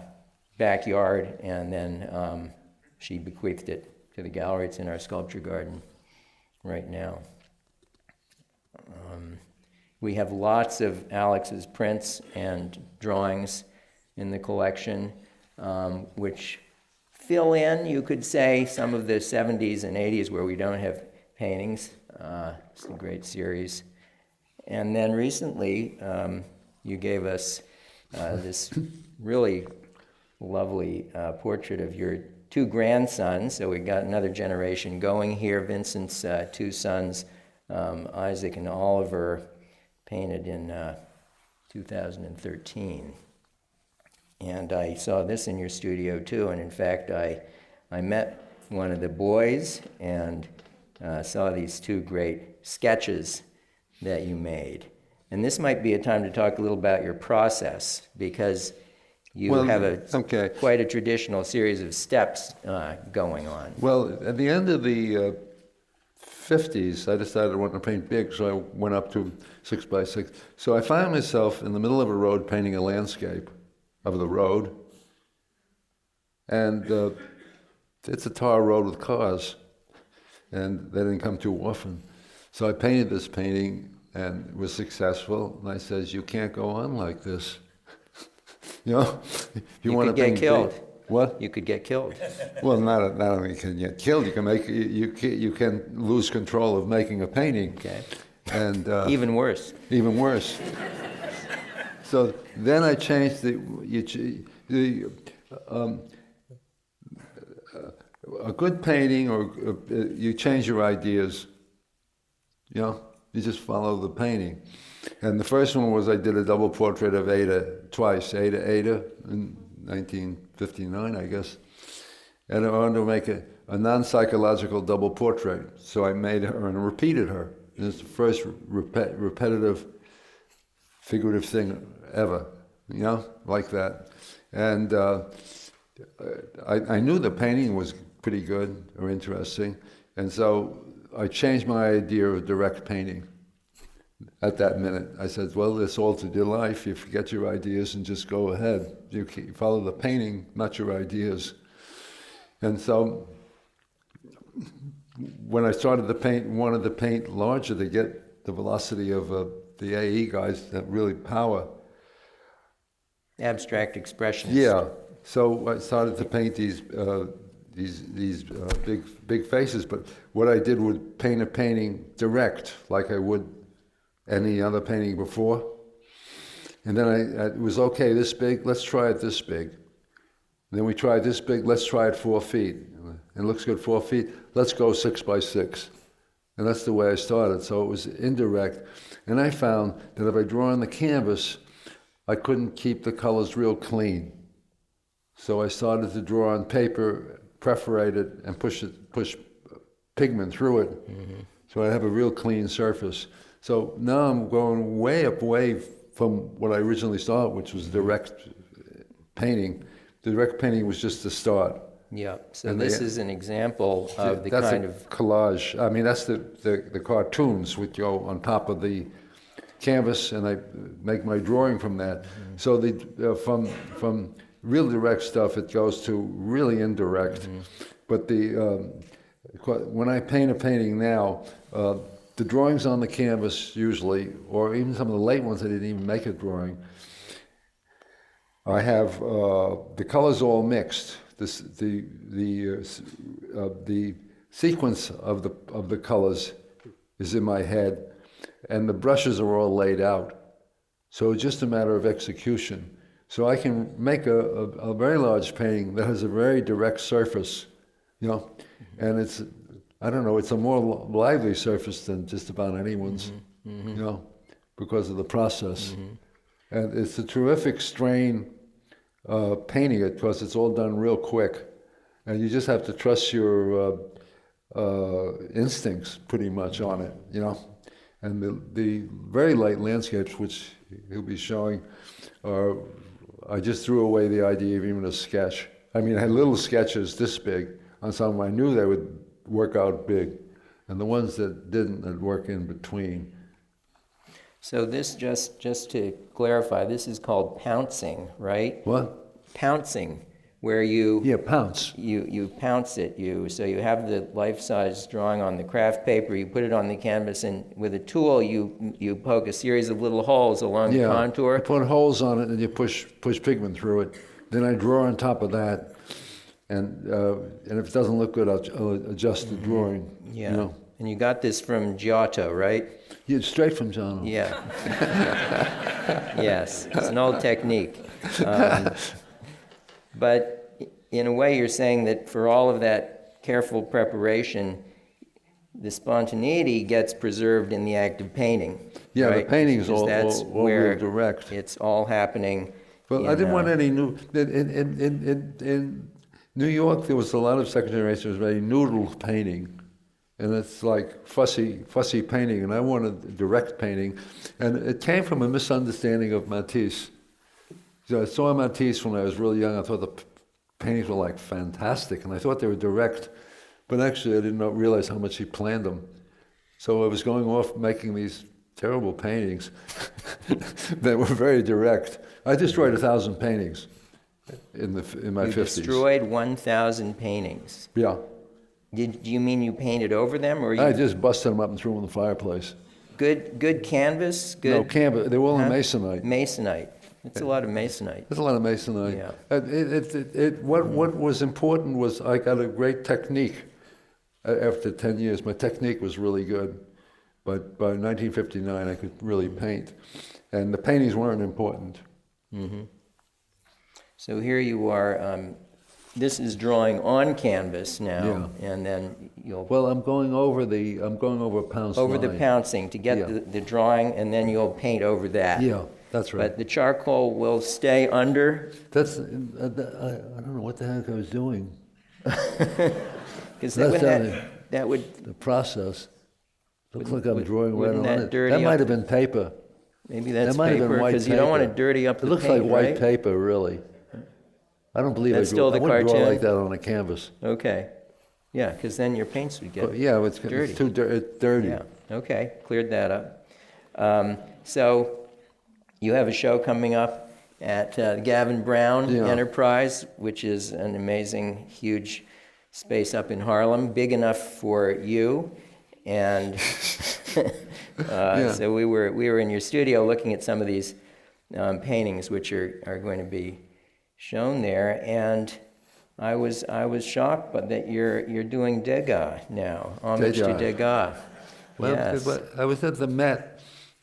backyard, and then she bequeathed it to the gallery. It's in our sculpture garden right now. We have lots of Alex's prints and drawings in the collection, which fill in, you could say, some of the 70s and 80s where we don't have paintings. It's a great series. And then recently, you gave us this really lovely portrait of your two grandsons. So we got another generation going here. Vincent's two sons, Isaac and Oliver, painted in 2013. And I saw this in your studio too, and in fact I met one of the boys and saw these two great sketches that you made. And this might be a time to talk a little about your process, because you have quite a traditional series of steps going on. Well, at the end of the 50s, I decided I wanted to paint big, so I went up to 6 by 6. So I found myself in the middle of a road painting a landscape of the road. And it's a tar road with cars, and they didn't come too often. So I painted this painting and was successful, and I says, you can't go on like this. You know, You could get killed. What? You could get killed. Well, not only can you get killed, you can lose control of making a painting. Okay. And Even worse. even worse. So then I changed a good painting, or you change your ideas. You know, You just follow the painting. And the first one was I did a double portrait of Ada twice, Ada in 1959, I guess. And I wanted to make a non-psychological double portrait. So I made her and repeated her. And it's the first repetitive, figurative thing ever, you know, like that. And I knew the painting was pretty good or interesting. And so I changed my idea of direct painting at that minute. I said, well, it's altered your life. You forget your ideas and just go ahead. You follow the painting, not your ideas. And so when I started to paint, wanted to paint larger to get the velocity of the AE guys that really power. Abstract expressionist. Yeah. So I started to paint these big faces. But what I did was paint a painting direct, like I would any other painting before. And then it was okay, this big. Let's try it this big. And then we tried this big. Let's try it 4 feet. It looks good 4 feet. Let's go 6 by 6. And that's the way I started. So it was indirect. And I found that if I draw on the canvas, I couldn't keep the colors real clean. So I started to draw on paper, perforate it, and push pigment through it. Mm-hmm. So I have a real clean surface. So now I'm going way from what I originally started, which was direct painting. Direct painting was just the start. Yeah, so this is an example of the kind of collage. I mean, that's the cartoons which go on top of the canvas, and I make my drawing from that. Mm-hmm. So from real direct stuff, it goes to really indirect. Mm-hmm. But when I paint a painting now, the drawings on the canvas usually, or even some of the late ones I didn't even make a drawing, I have the colors all mixed. The sequence of the colors is in my head, and the brushes are all laid out. So it's just a matter of execution. So I can make a very large painting that has a very direct surface, you know, and it's, I don't know, it's a more lively surface than just about anyone's, mm-hmm. you know, because of the process. Mm-hmm. And it's a terrific strain painting it because it's all done real quick. And you just have to trust your instincts pretty much on it, you know. And the very light landscapes, which he'll be showing, I just threw away the idea of even a sketch. I mean, I had little sketches this big on some I knew they would work out big. And the ones that didn't, I'd work in between. So this, just to clarify, this is called pouncing, right? What? Pouncing, where you... Yeah, pounce. You pounce it. So you have the life-size drawing on the craft paper, you put it on the canvas, and with a tool you poke a series of little holes along the contour. You put holes on it and you push pigment through it. Then I draw on top of that, and if it doesn't look good, I'll adjust the drawing. Yeah. You know? And you got this from Giotto, right? Yeah, straight from John. Yeah. Yes, it's an old technique. But in a way, you're saying that for all of that careful preparation, the spontaneity gets preserved in the act of painting. Yeah, right? the painting is all where direct. It's all happening. But I didn't want any new. In New York, there was a lot of second generation very noodle painting. And it's like fussy painting, and I wanted direct painting. And it came from a misunderstanding of Matisse. So I saw Matisse when I was really young. I thought the paintings were like fantastic, and I thought they were direct. But actually, I did not realize how much he planned them. So I was going off making these terrible paintings that were very direct. I destroyed 1,000 paintings in my 50s. You destroyed 1,000 paintings. Yeah. Do you mean you painted over them, or you... I just busted them up and threw them in the fireplace. Good canvas? Good. No, canvas. They were all in masonite. Masonite. It's a lot of masonite. There's a lot of masonite. Yeah. What was important was I got a great technique. After 10 years, my technique was really good. But by 1959, I could really paint. And the paintings weren't important. Mm-hmm. So here you are this is drawing on canvas now, and then you'll Well, I'm going over Pound's over the line. pouncing to get Yeah. the drawing, and then you'll paint over that. Yeah, that's right. But the charcoal will stay under, That's, I don't know what the heck I was doing. because That's how that would, the process. Looks like I'm Would- drawing right wouldn't on that it. dirty That up might have the- been paper. maybe that's That might have been paper, white because you don't want to paper. dirty up It the looks paint, like white right? paper, really. I don't believe That's I still the wouldn't draw cartoon? like that on a canvas. Okay, yeah, because then your paints would get But yeah, it's dirty. too dirty. Yeah, okay, cleared that up. So you have a show coming up at Gavin Brown Yeah. Enterprise, which is an amazing, huge space up in Harlem, big enough for you. And Yeah. so we were in your studio looking at some of these paintings, which are going to be shown there. And I was shocked, but that you're doing Degas now, homage to Degas. Degas. Well, Yes. but I was at the Met,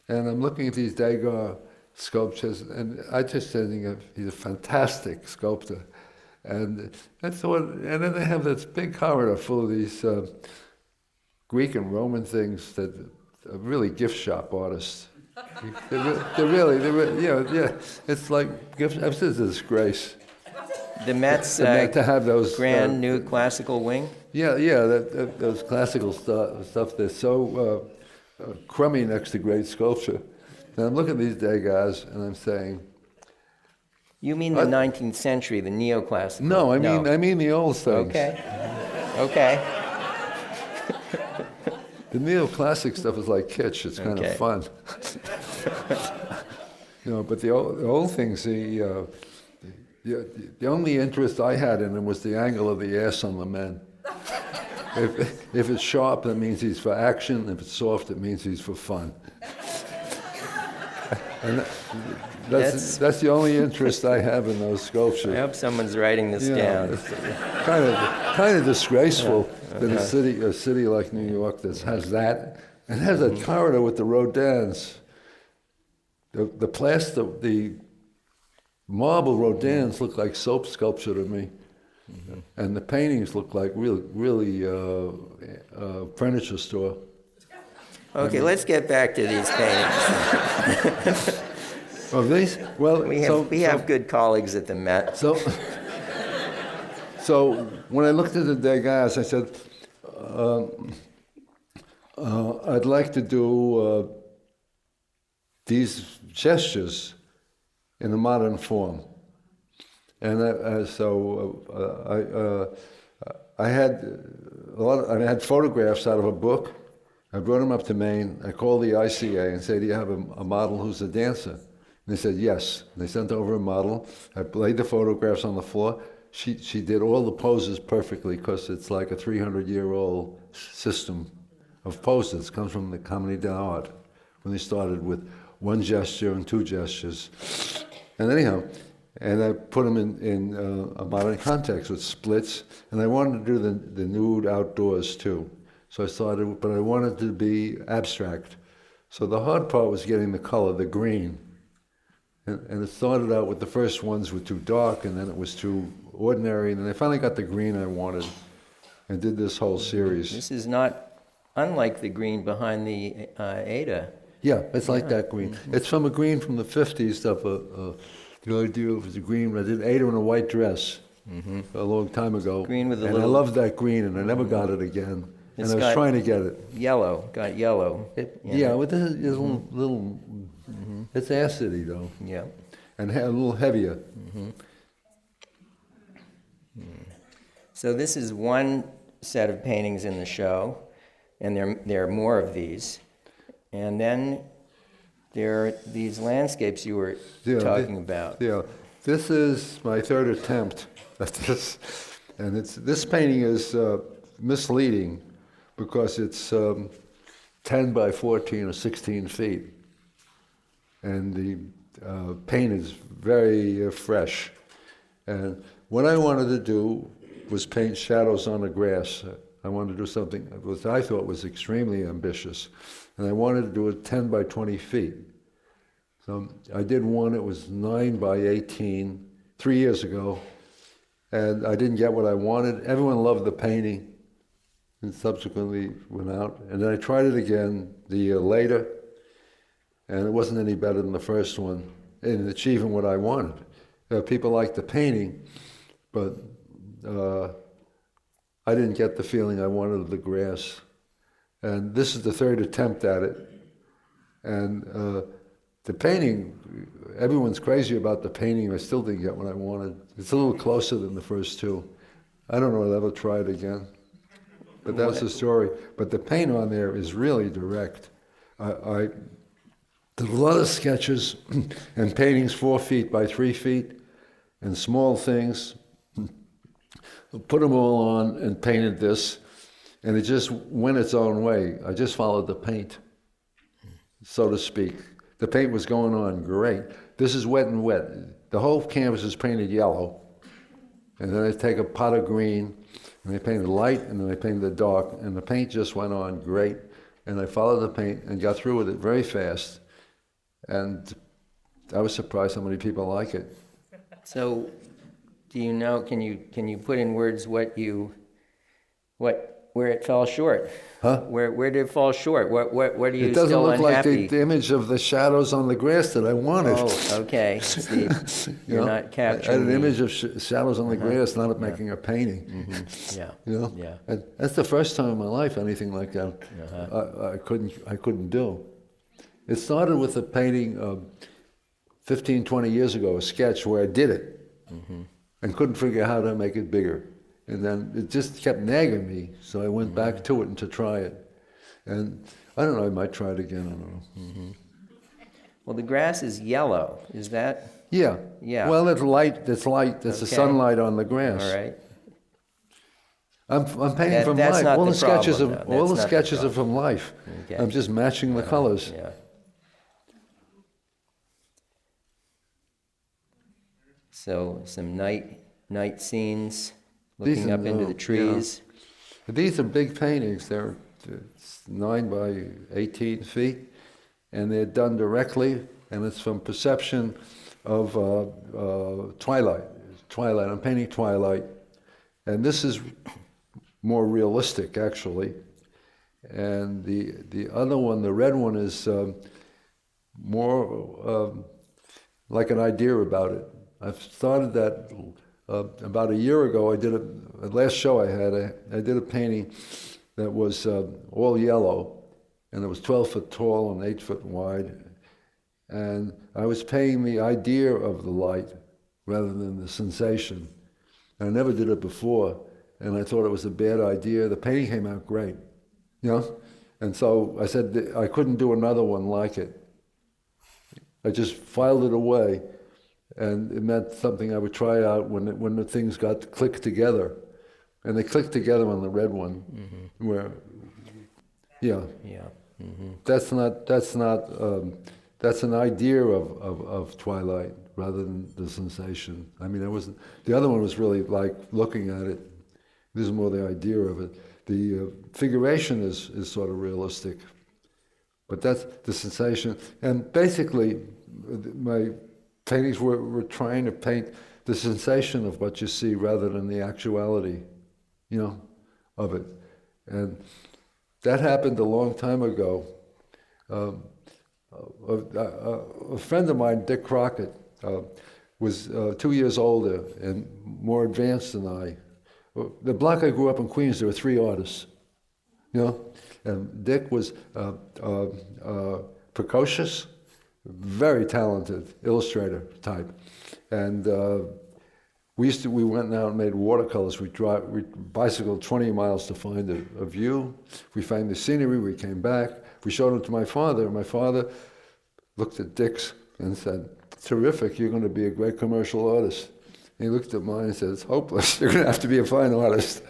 and I'm looking at these Degas sculptures, and I just think he's a fantastic sculptor. And I thought, and then they have this big corridor full of these Greek and Roman things that are really gift shop artists. They're really, yeah. It's like gift. It's a disgrace. The Met's The Met to have those grand new classical wing. Yeah, those classical stuff. They're so crummy next to great sculpture. And I'm looking at these Degas, and I'm saying, You mean the 19th century, the neoclassical? no, I mean the old things. Okay. The neoclassic stuff is like kitsch. It's kind Okay. of fun. But the old things, the only interest I had in them was the angle of the ass on the men. If it's sharp, that means he's for action. If it's soft, it means he's for fun. And that's the only interest I have in those I sculptures. hope someone's writing this Yeah, down. it's kind of disgraceful that a city like New York that has that and has a corridor with the Rodins. The marble Rodins look like soap sculpture to me, and the paintings look like really furniture store. Okay, let's get back to these paintings. Oh, these? Well, We have good colleagues at the Met. So when I looked at the Degas, I said, I'd like to do these gestures in a modern form. And I had photographs out of a book. I brought them up to Maine. I called the ICA and said, do you have a model who's a dancer? And they said, yes. And they sent over a model. I laid the photographs on the floor. She did all the poses perfectly because it's like a 300-year-old system of poses. It comes from the Comedy d'Art when they started with one gesture and two gestures. And anyhow, and I put them in a modern context with splits. And I wanted to do the nude outdoors too. So I started, but I wanted to be abstract. So the hard part was getting the color, the green. And it started out with the first ones were too dark, and then it was too ordinary, and then I finally got the green I wanted, and did this whole series. This is not unlike the green behind the Ada. Yeah, it's like that green. It's from a green from the 50s stuff. The idea was a green. I did Ada in a white dress a long time ago. Green with a and little- I loved that green, and I never got it again. It's And I was got- trying to get it. Yellow, got yellow. Yeah, but this is a little it's acidy though, Yeah. and a little heavier. So this is one set of paintings in the show, and there are more of these. And then there are these landscapes you were Yeah, talking about. Yeah, this is my third attempt at this, and this painting is misleading because it's 10 by 14 or 16 feet, and the paint is very fresh. And what I wanted to do was paint shadows on the grass. I wanted to do something which I thought was extremely ambitious, and I wanted to do it 10 by 20 feet. So I did one, it was 9 by 18, 3 years ago, and I didn't get what I wanted. Everyone loved the painting, and subsequently went out. And then I tried it again the year later, and it wasn't any better than the first one in achieving what I wanted. People liked the painting, but I didn't get the feeling I wanted of the grass. And this is the third attempt at it. And the painting, everyone's crazy about the painting. I still didn't get what I wanted. It's a little closer than the first two. I don't know if I'll ever try it again. But that's the story. But the paint on there is really direct. I did a lot of sketches and paintings 4 feet by 3 feet and small things. Put them all on and painted this. And it just went its own way. I just followed the paint, so to speak. The paint was going on great. This is wet and wet. The whole canvas is painted yellow. And then I take a pot of green, and I painted light, and then I painted the dark, and the paint just went on great. And I followed the paint and got through with it very fast. And I was surprised how many people like it. So, do you know, can you put in words where it fell short? Huh? Where did it fall short? What are you It doesn't still look like unhappy? the image of the shadows on the grass that I wanted. Oh, okay. Steve, you're You know? not I capturing had an the- image of shadows on the grass, not of making a painting. Yeah. You know? Yeah. And that's the first time in my life anything like that I couldn't do. It started with a painting 15, 20 years ago, a sketch where I did it and couldn't figure out how to make it bigger. And then it just kept nagging me, so I went back to it and to try it. And I don't know, I might try it again, I don't know. Well, the grass is yellow. Is that Yeah. Yeah. Well, it's light, that's the Okay. sunlight on the grass. all right? I'm painting from That's life. not All the the sketches problem, of though. all That's the not the sketches are from life. Okay. I'm just matching the colors. Yeah. So some night scenes, looking These are up into the yeah. trees. These are big paintings. They're 9 by 18 feet, and they're done directly, and it's from perception of twilight. Twilight. I'm painting twilight, and this is more realistic, actually. And the other one, the red one, is more like an idea about it. I've started that about a year ago. I did the last show I had. I did a painting that was all yellow, and it was 12 foot tall and 8 foot wide. And I was painting the idea of the light rather than the sensation. And I never did it before, and I thought it was a bad idea. The painting came out great, you know? And so I said I couldn't do another one like it. I just filed it away, and it meant something I would try out when the things got clicked together. And they clicked together on the red one, where, yeah. Yeah. That's an idea of twilight rather than the sensation. I mean, the other one was really like looking at it. This is more the idea of it. The figuration is sort of realistic, but that's the sensation. And basically, my paintings were trying to paint the sensation of what you see rather than the actuality, you know, of it. And that happened a long time ago. A friend of mine, Dick Crockett, was 2 years older and more advanced than I. The block I grew up in Queens, there were 3 artists, you know, and Dick was precocious, very talented illustrator type, and we went out and made watercolors. We bicycled 20 miles to find a view. We found the scenery. We came back. We showed it to my father. My father looked at Dick's and said, "Terrific! You're going to be a great commercial artist." And he looked at mine and said, "It's hopeless. You're going to have to be a fine artist."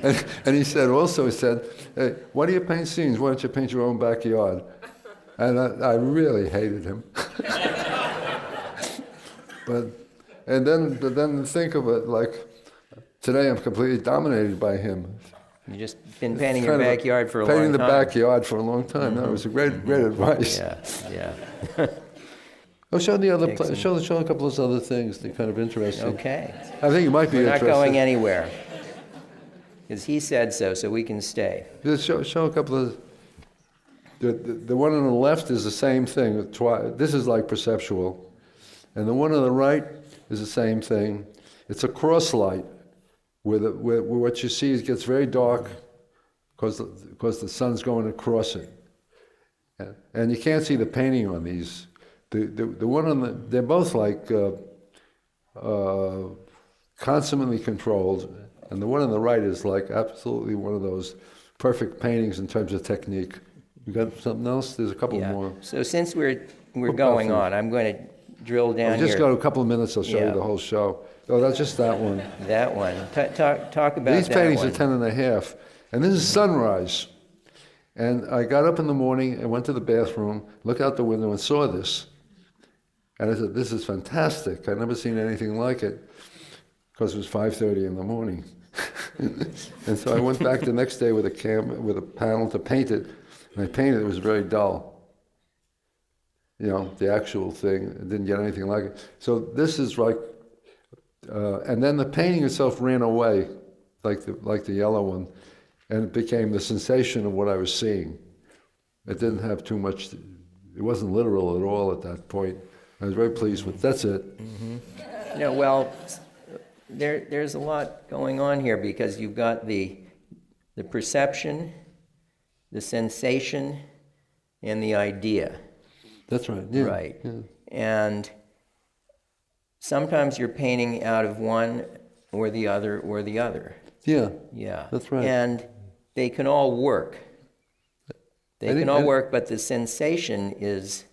and he said, "Hey, why do you paint scenes? Why don't you paint your own backyard?" And I really hated him. But then think of it like today I'm completely dominated by him. You've just been painting your backyard for a long Painting time. the backyard for a long time. That was a great advice. Yeah. Oh, show the other, Take some- show a couple of those other things, they're kind of interesting. Okay. I think you might be We're not interested. going anywhere. Because he said so we can stay. Just show a couple of, the one on the left is the same thing, this is like perceptual. And the one on the right is the same thing. It's a cross light, where what you see is gets very dark because the sun's going across it. And you can't see the painting on these. The one on they're both like consummately controlled, and the one on the right is like absolutely one of those perfect paintings in terms of technique. You got something else? There's a couple Yeah. more. So since we're going on, I'm going to drill down Just here. got a couple of minutes, I'll show Yeah. you the whole show. Oh, that's just that one. That one. Talk about These that paintings one. are 10 and a half. And this is sunrise. And I got up in the morning and went to the bathroom, looked out the window and saw this. And I said, this is fantastic. I've never seen anything like it. Because it was 5:30 in the morning. And so I went back the next day with a panel to paint it. And I painted it. It was very dull. You know, the actual thing. I didn't get anything like it. So this is like, and then the painting itself ran away, like the yellow one, and it became the sensation of what I was seeing. It didn't have too much, it wasn't literal at all at that point. I was very pleased with, that's it. Yeah, well, there's a lot going on here because you've got the perception, the sensation, and the idea. That's right, yeah. Right. Yeah. And sometimes you're painting out of one or the other. Yeah, Yeah. That's right. And they can all work. They I can think- all work, but the sensation is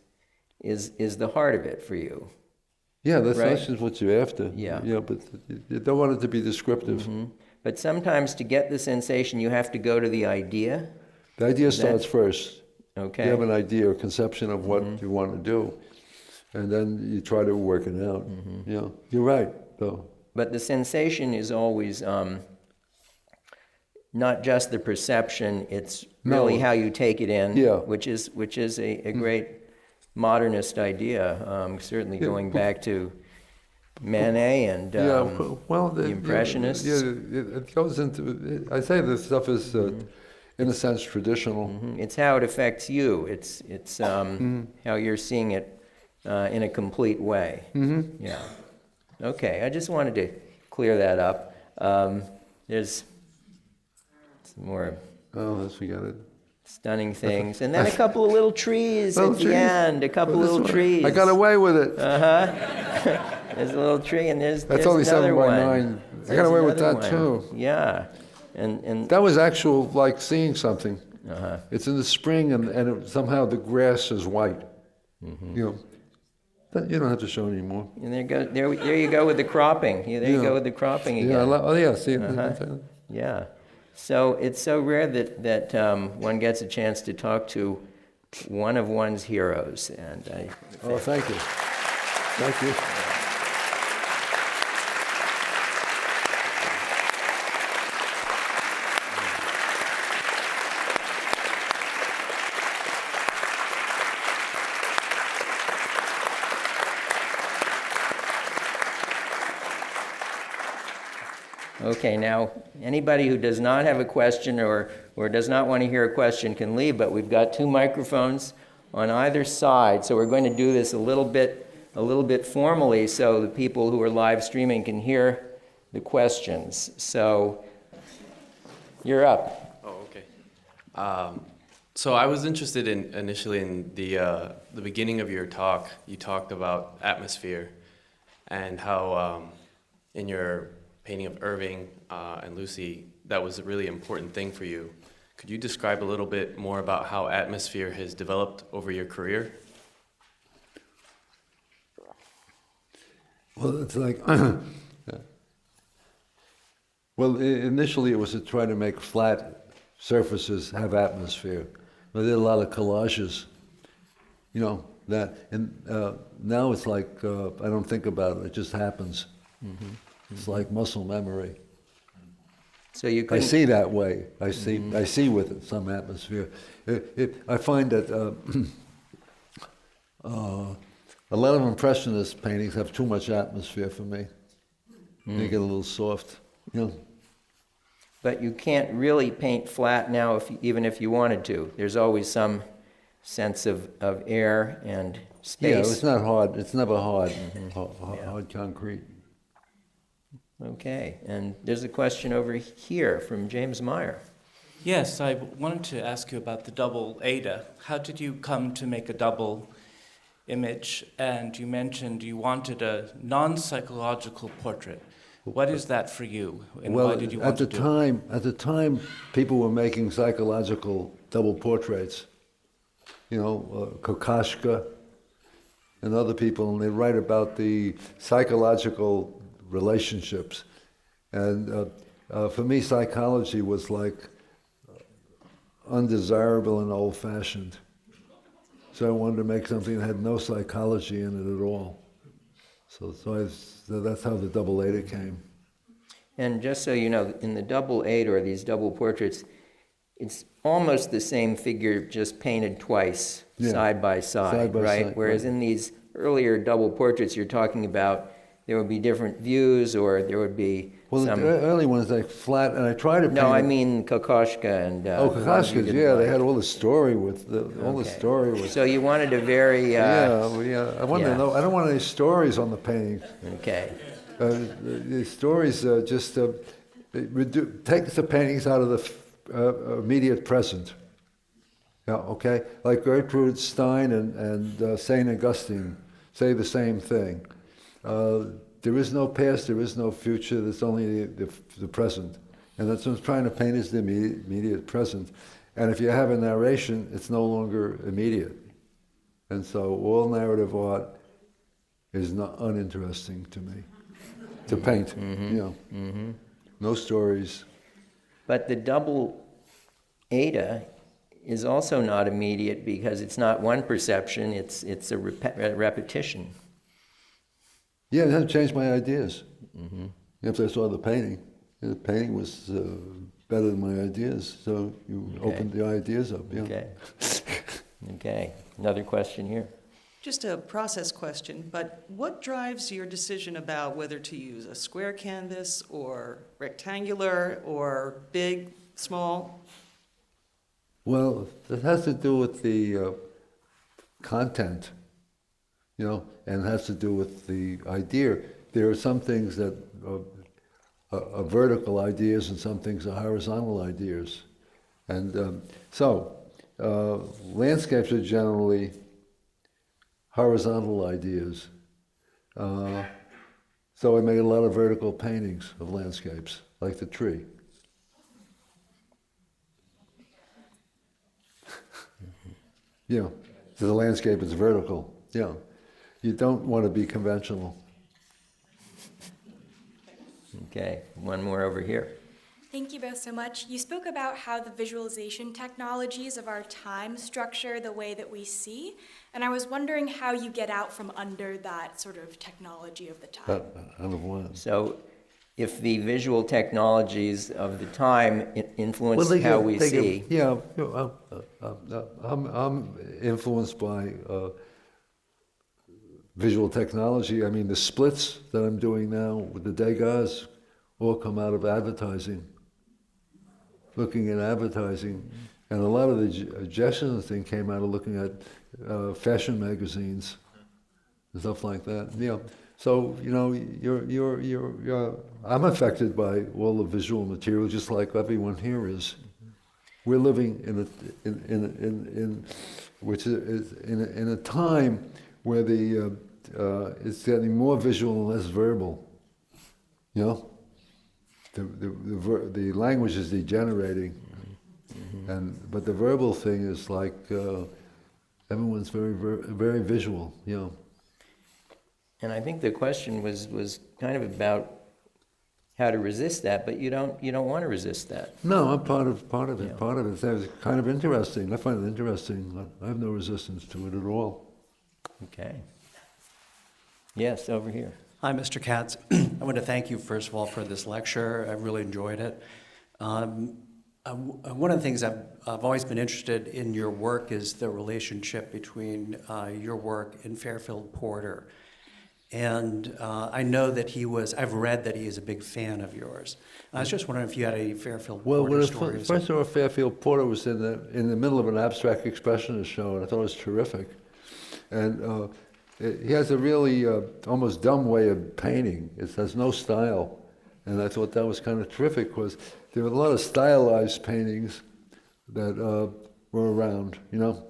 the heart of it for you. yeah, that's Right. just what you're after. Yeah. Yeah, but you don't want it to be descriptive. But sometimes to get the sensation, you have to go to the idea. The idea starts first. Okay. You have an idea or conception of what you want to do, and then you try to work it out. Yeah, you're right, though. But the sensation is always not just the perception, it's really No. how you take it in, Yeah. which is a great modernist idea, certainly going back to Manet and Yeah, well, the Impressionists. Yeah, it goes into. I say this stuff is, in a sense, traditional. it's how it affects you. It's how you're seeing it in a complete way. Yeah. Okay, I just wanted to clear that up. There's some more Oh, let's forget it. stunning things, and then a couple of little trees Little at trees. the end. A couple Well, this little one- trees. I got away with it. There's a little tree, and there's That's there's only another 7 by one. 9. I got There's away with another that one. too. Yeah, and That was actual, like seeing something. Uh-huh. It's in the spring, and somehow the grass is white. You know, you don't have to show anymore. and there you go with the cropping. Yeah, there you Yeah. go with the cropping again. Yeah, oh yeah, see. Yeah. So it's so rare that one gets a chance to talk to one of one's heroes, and I Oh, thank you. Thank you. Okay, now, anybody who does not have a question or does not want to hear a question can leave, but we've got 2 microphones on either side, so we're going to do this a little bit formally so the people who are live streaming can hear the questions. So, you're up. Oh, okay. So I was interested initially in the beginning of your talk. You talked about atmosphere and how in your painting of Irving and Lucy, that was a really important thing for you. Could you describe a little bit more about how atmosphere has developed over your career? Well, it's like, well, initially it was to try to make flat surfaces have atmosphere. But I did a lot of collages, you know, that, and now it's like, I don't think about it, it just happens. It's like muscle memory. So you I couldn't, see that way. I see with it some atmosphere. I find that A lot of Impressionist paintings have too much atmosphere for me. They get a little soft, you know. But you can't really paint flat now, even if you wanted to. There's always some sense of air and space. Yeah, it's not hard. It's never hard, Yeah. hard concrete. Okay, and there's a question over here from James Meyer. Yes, I wanted to ask you about the double Ada. How did you come to make a double image? And you mentioned you wanted a non-psychological portrait. What is that for you, and Well, why did you want at to the do it? time, at the time, people were making psychological double portraits. You know, Kokoschka and other people, and they write about the psychological relationships. And for me, psychology was like undesirable and old-fashioned. So I wanted to make something that had no psychology in it at all. So that's how the double Ada came. And just so you know, in the double eight or these double portraits, it's almost the same figure, just painted twice, Yeah. side by side, by right? side, Whereas right. in these earlier double portraits you're talking about, there would be different views, or there would be Well, some... the early ones, like flat, and I tried to paint No, I it- mean Kokoschka and... Oh, the ones you Kokoschkas, didn't yeah, they like. had all the story with all the Okay. story with. So you wanted a very... Yeah, well, yeah. I want yeah. to know. I don't want any stories on the painting. Okay, The stories just takes the paintings out of the immediate present. Yeah, okay. Like Gertrude Stein and Saint Augustine say the same thing. There is no past, there is no future. There's only the present, and that's what I'm trying to paint is the immediate present. And if you have a narration, it's no longer immediate. And so all narrative art is not uninteresting to me to paint. You know, no stories. but the double Ada is also not immediate because it's not one perception, it's a repetition. Yeah, it hasn't changed my ideas. After I saw the painting was better than my ideas. So you Okay. opened the ideas up. Yeah. Okay. Okay, another question here. Just a process question, but what drives your decision about whether to use a square canvas or rectangular or big, small? Well, it has to do with the content, you know, and it has to do with the idea. There are some things that are vertical ideas and some things are horizontal ideas. And landscapes are generally horizontal ideas. So I made a lot of vertical paintings of landscapes, like the tree. Yeah, the landscape is vertical. Yeah, you don't want to be conventional. Okay, one more over here. Thank you both so much. You spoke about how the visualization technologies of our time structure the way that we see, and I was wondering how you get out from under that sort of technology of the time. Out of one. So if the visual technologies of the time influence they how give- we they give- see, Yeah, I'm influenced by visual technology. I mean, the splits that I'm doing now with the Degas all come out of advertising. Looking at advertising, and a lot of the Jessup thing came out of looking at fashion magazines and stuff like that. Yeah. So you know, I'm affected by all the visual material, just like everyone here is. We're living in a time where it's getting more visual and less verbal. You know, the language is degenerating, but the verbal thing is like everyone's very visual. You know. and I think the question was kind of about how to resist that, but you don't want to resist that. No, I'm part of it. Yeah. Part of it. It's kind of interesting. I find it interesting. I have no resistance to it at all. Okay. Yes, over here. Hi, Mr. Katz. I want to thank you, first of all, for this lecture. I really enjoyed it. One of the things I've always been interested in your work is the relationship between your work and Fairfield Porter. And I know that I've read that he is a big fan of yours. I was just wondering if you had any Fairfield Porter stories. First of all, Fairfield Porter was in the middle of an abstract expressionist show, and I thought it was terrific. And he has a really almost dumb way of painting. It has no style. And I thought that was kind of terrific because there were a lot of stylized paintings that were around, you know.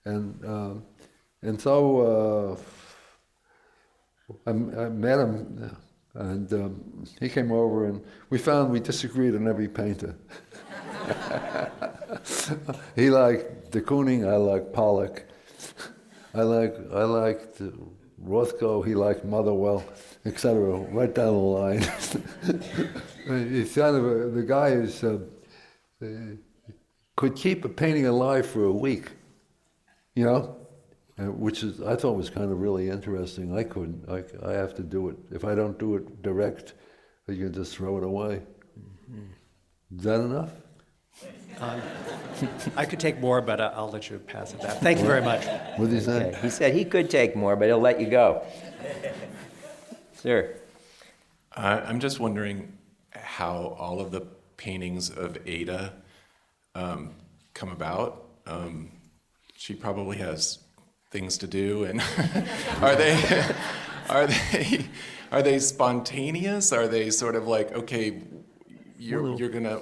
And so I met him, and he came over, and we disagreed on every painter. He liked de Kooning, I liked Pollock. I liked Rothko, he liked Motherwell, etc. Right down the line. He's kind of the guy is could keep a painting alive for a week, you know, which is I thought was kind of really interesting. I couldn't. I have to do it. If I don't do it direct, you can just throw it away. Is that enough? I could take more, but I'll let you pass it back. Thank you very much. What did he say? Okay. He said he could take more, but he'll let you go. Sir. I'm just wondering how all of the paintings of Ada come about. She probably has things to do, and are they spontaneous? Are they sort of like, okay, you're gonna,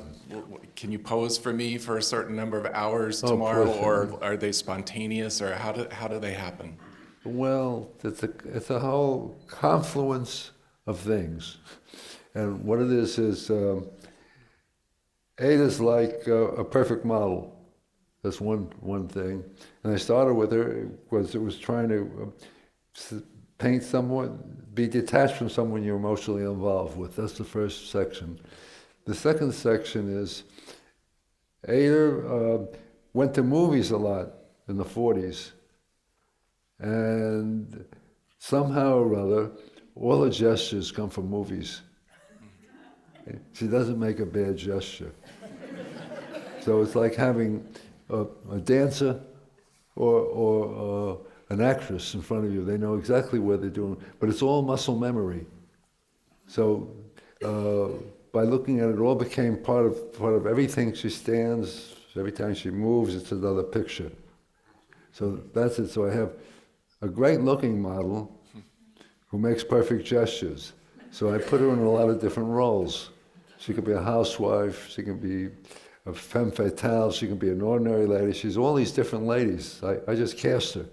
can you pose for me for a certain number of hours tomorrow, or are they spontaneous, or how do they happen? Well, it's a whole confluence of things. And what it is Ada's like a perfect model. That's one thing. And I started with her because it was trying to paint someone, be detached from someone you're emotionally involved with. That's the first section. The second section is Ada went to movies a lot in the 40s. And somehow or other, all her gestures come from movies. She doesn't make a bad gesture. So it's like having a dancer or an actress in front of you. They know exactly what they're doing, but it's all muscle memory. So by looking at it, it all became part of everything she stands, every time she moves, it's another picture. So that's it. So I have a great-looking model who makes perfect gestures. So I put her in a lot of different roles. She could be a housewife, she can be a femme fatale, she can be an ordinary lady. She's all these different ladies. I just cast her.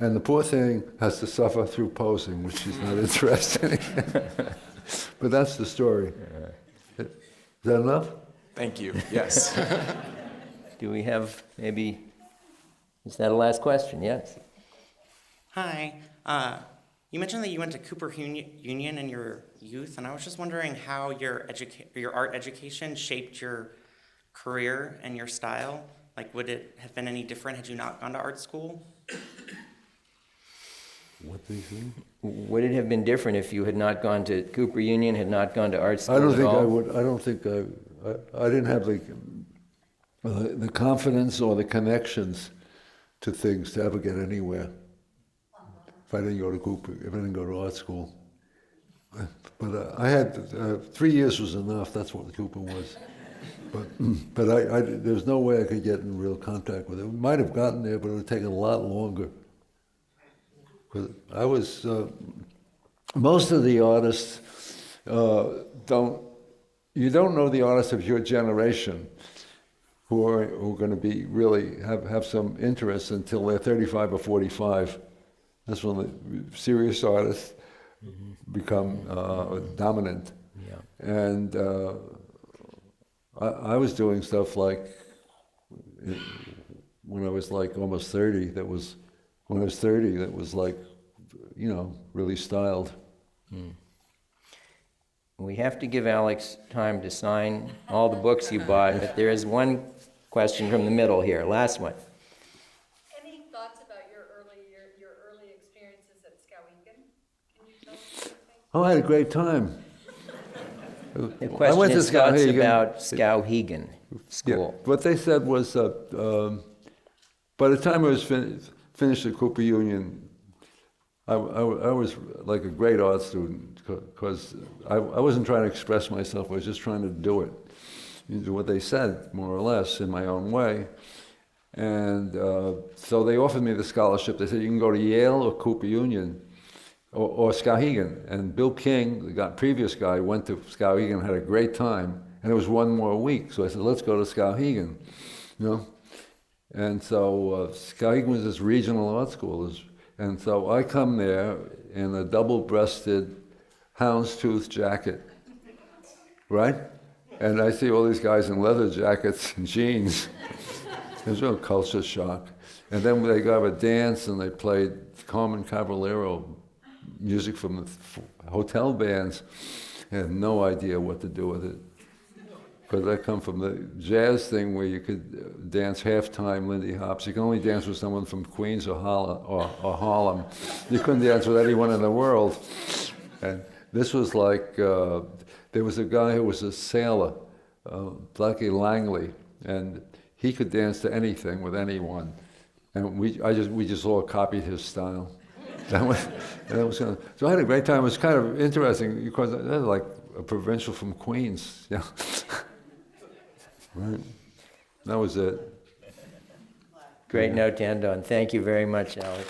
And the poor thing has to suffer through posing, which she's not interested in. But that's the story. Is that enough? Thank you. Yes. Do we have maybe, is that a last question? Yes. Hi. You mentioned that you went to Cooper Union in your youth, and I was just wondering how your art education shaped your career and your style. Like, would it have been any different had you not gone to art school? What do you think? Would it have been different if you had not gone to Cooper Union, had not gone to art school I don't at think all? I would. I don't think I didn't have the confidence or the connections to things to ever get anywhere. If I didn't go to Cooper, if I didn't go to art school. But I had 3 years was enough. That's what Cooper was. But there's no way I could get in real contact with it. We might have gotten there, but it would have taken a lot longer. Because I was most of the artists you don't know the artists of your generation who are going to be really have some interest until they're 35 or 45. That's when the serious artists become dominant. Yeah. And I was doing stuff like when I was like almost 30. When I was 30, that was like, really styled. We have to give Alex time to sign all the books you bought, but there is one question from the middle here, last one. Any thoughts about your early experiences at Skowhegan? Can you tell us anything? Oh, I had a great time. The I question went to is thoughts Skowhegan. about Skowhegan. school. What they said was, by the time I was finished at Cooper Union, I was like a great art student because I wasn't trying to express myself. I was just trying to do it, do what they said, more or less, in my own way. And so they offered me the scholarship. They said, you can go to Yale or Cooper Union or Skowhegan. And Bill King, the previous guy, went to Skowhegan and had a great time. And it was one more week. So I said, let's go to Skowhegan, you know. And so Skowhegan was this regional art school. And so I come there in a double-breasted houndstooth jacket, right? And I see all these guys in leather jackets and jeans. There's a real culture shock. And then they got a dance and they played Carmen Caballero music from the hotel bands. I had no idea what to do with it. Because I come from the jazz thing where you could dance halftime Lindy Hops. You can only dance with someone from Queens or Harlem. You couldn't dance with anyone in the world. And this was like, there was a guy who was a sailor, Blackie Langley, and he could dance to anything with anyone, and we just all copied his style. So I had a great time. It was kind of interesting because I was like a provincial from Queens. Yeah, right. That was it. Great note to end on. Thank you very much, Alex.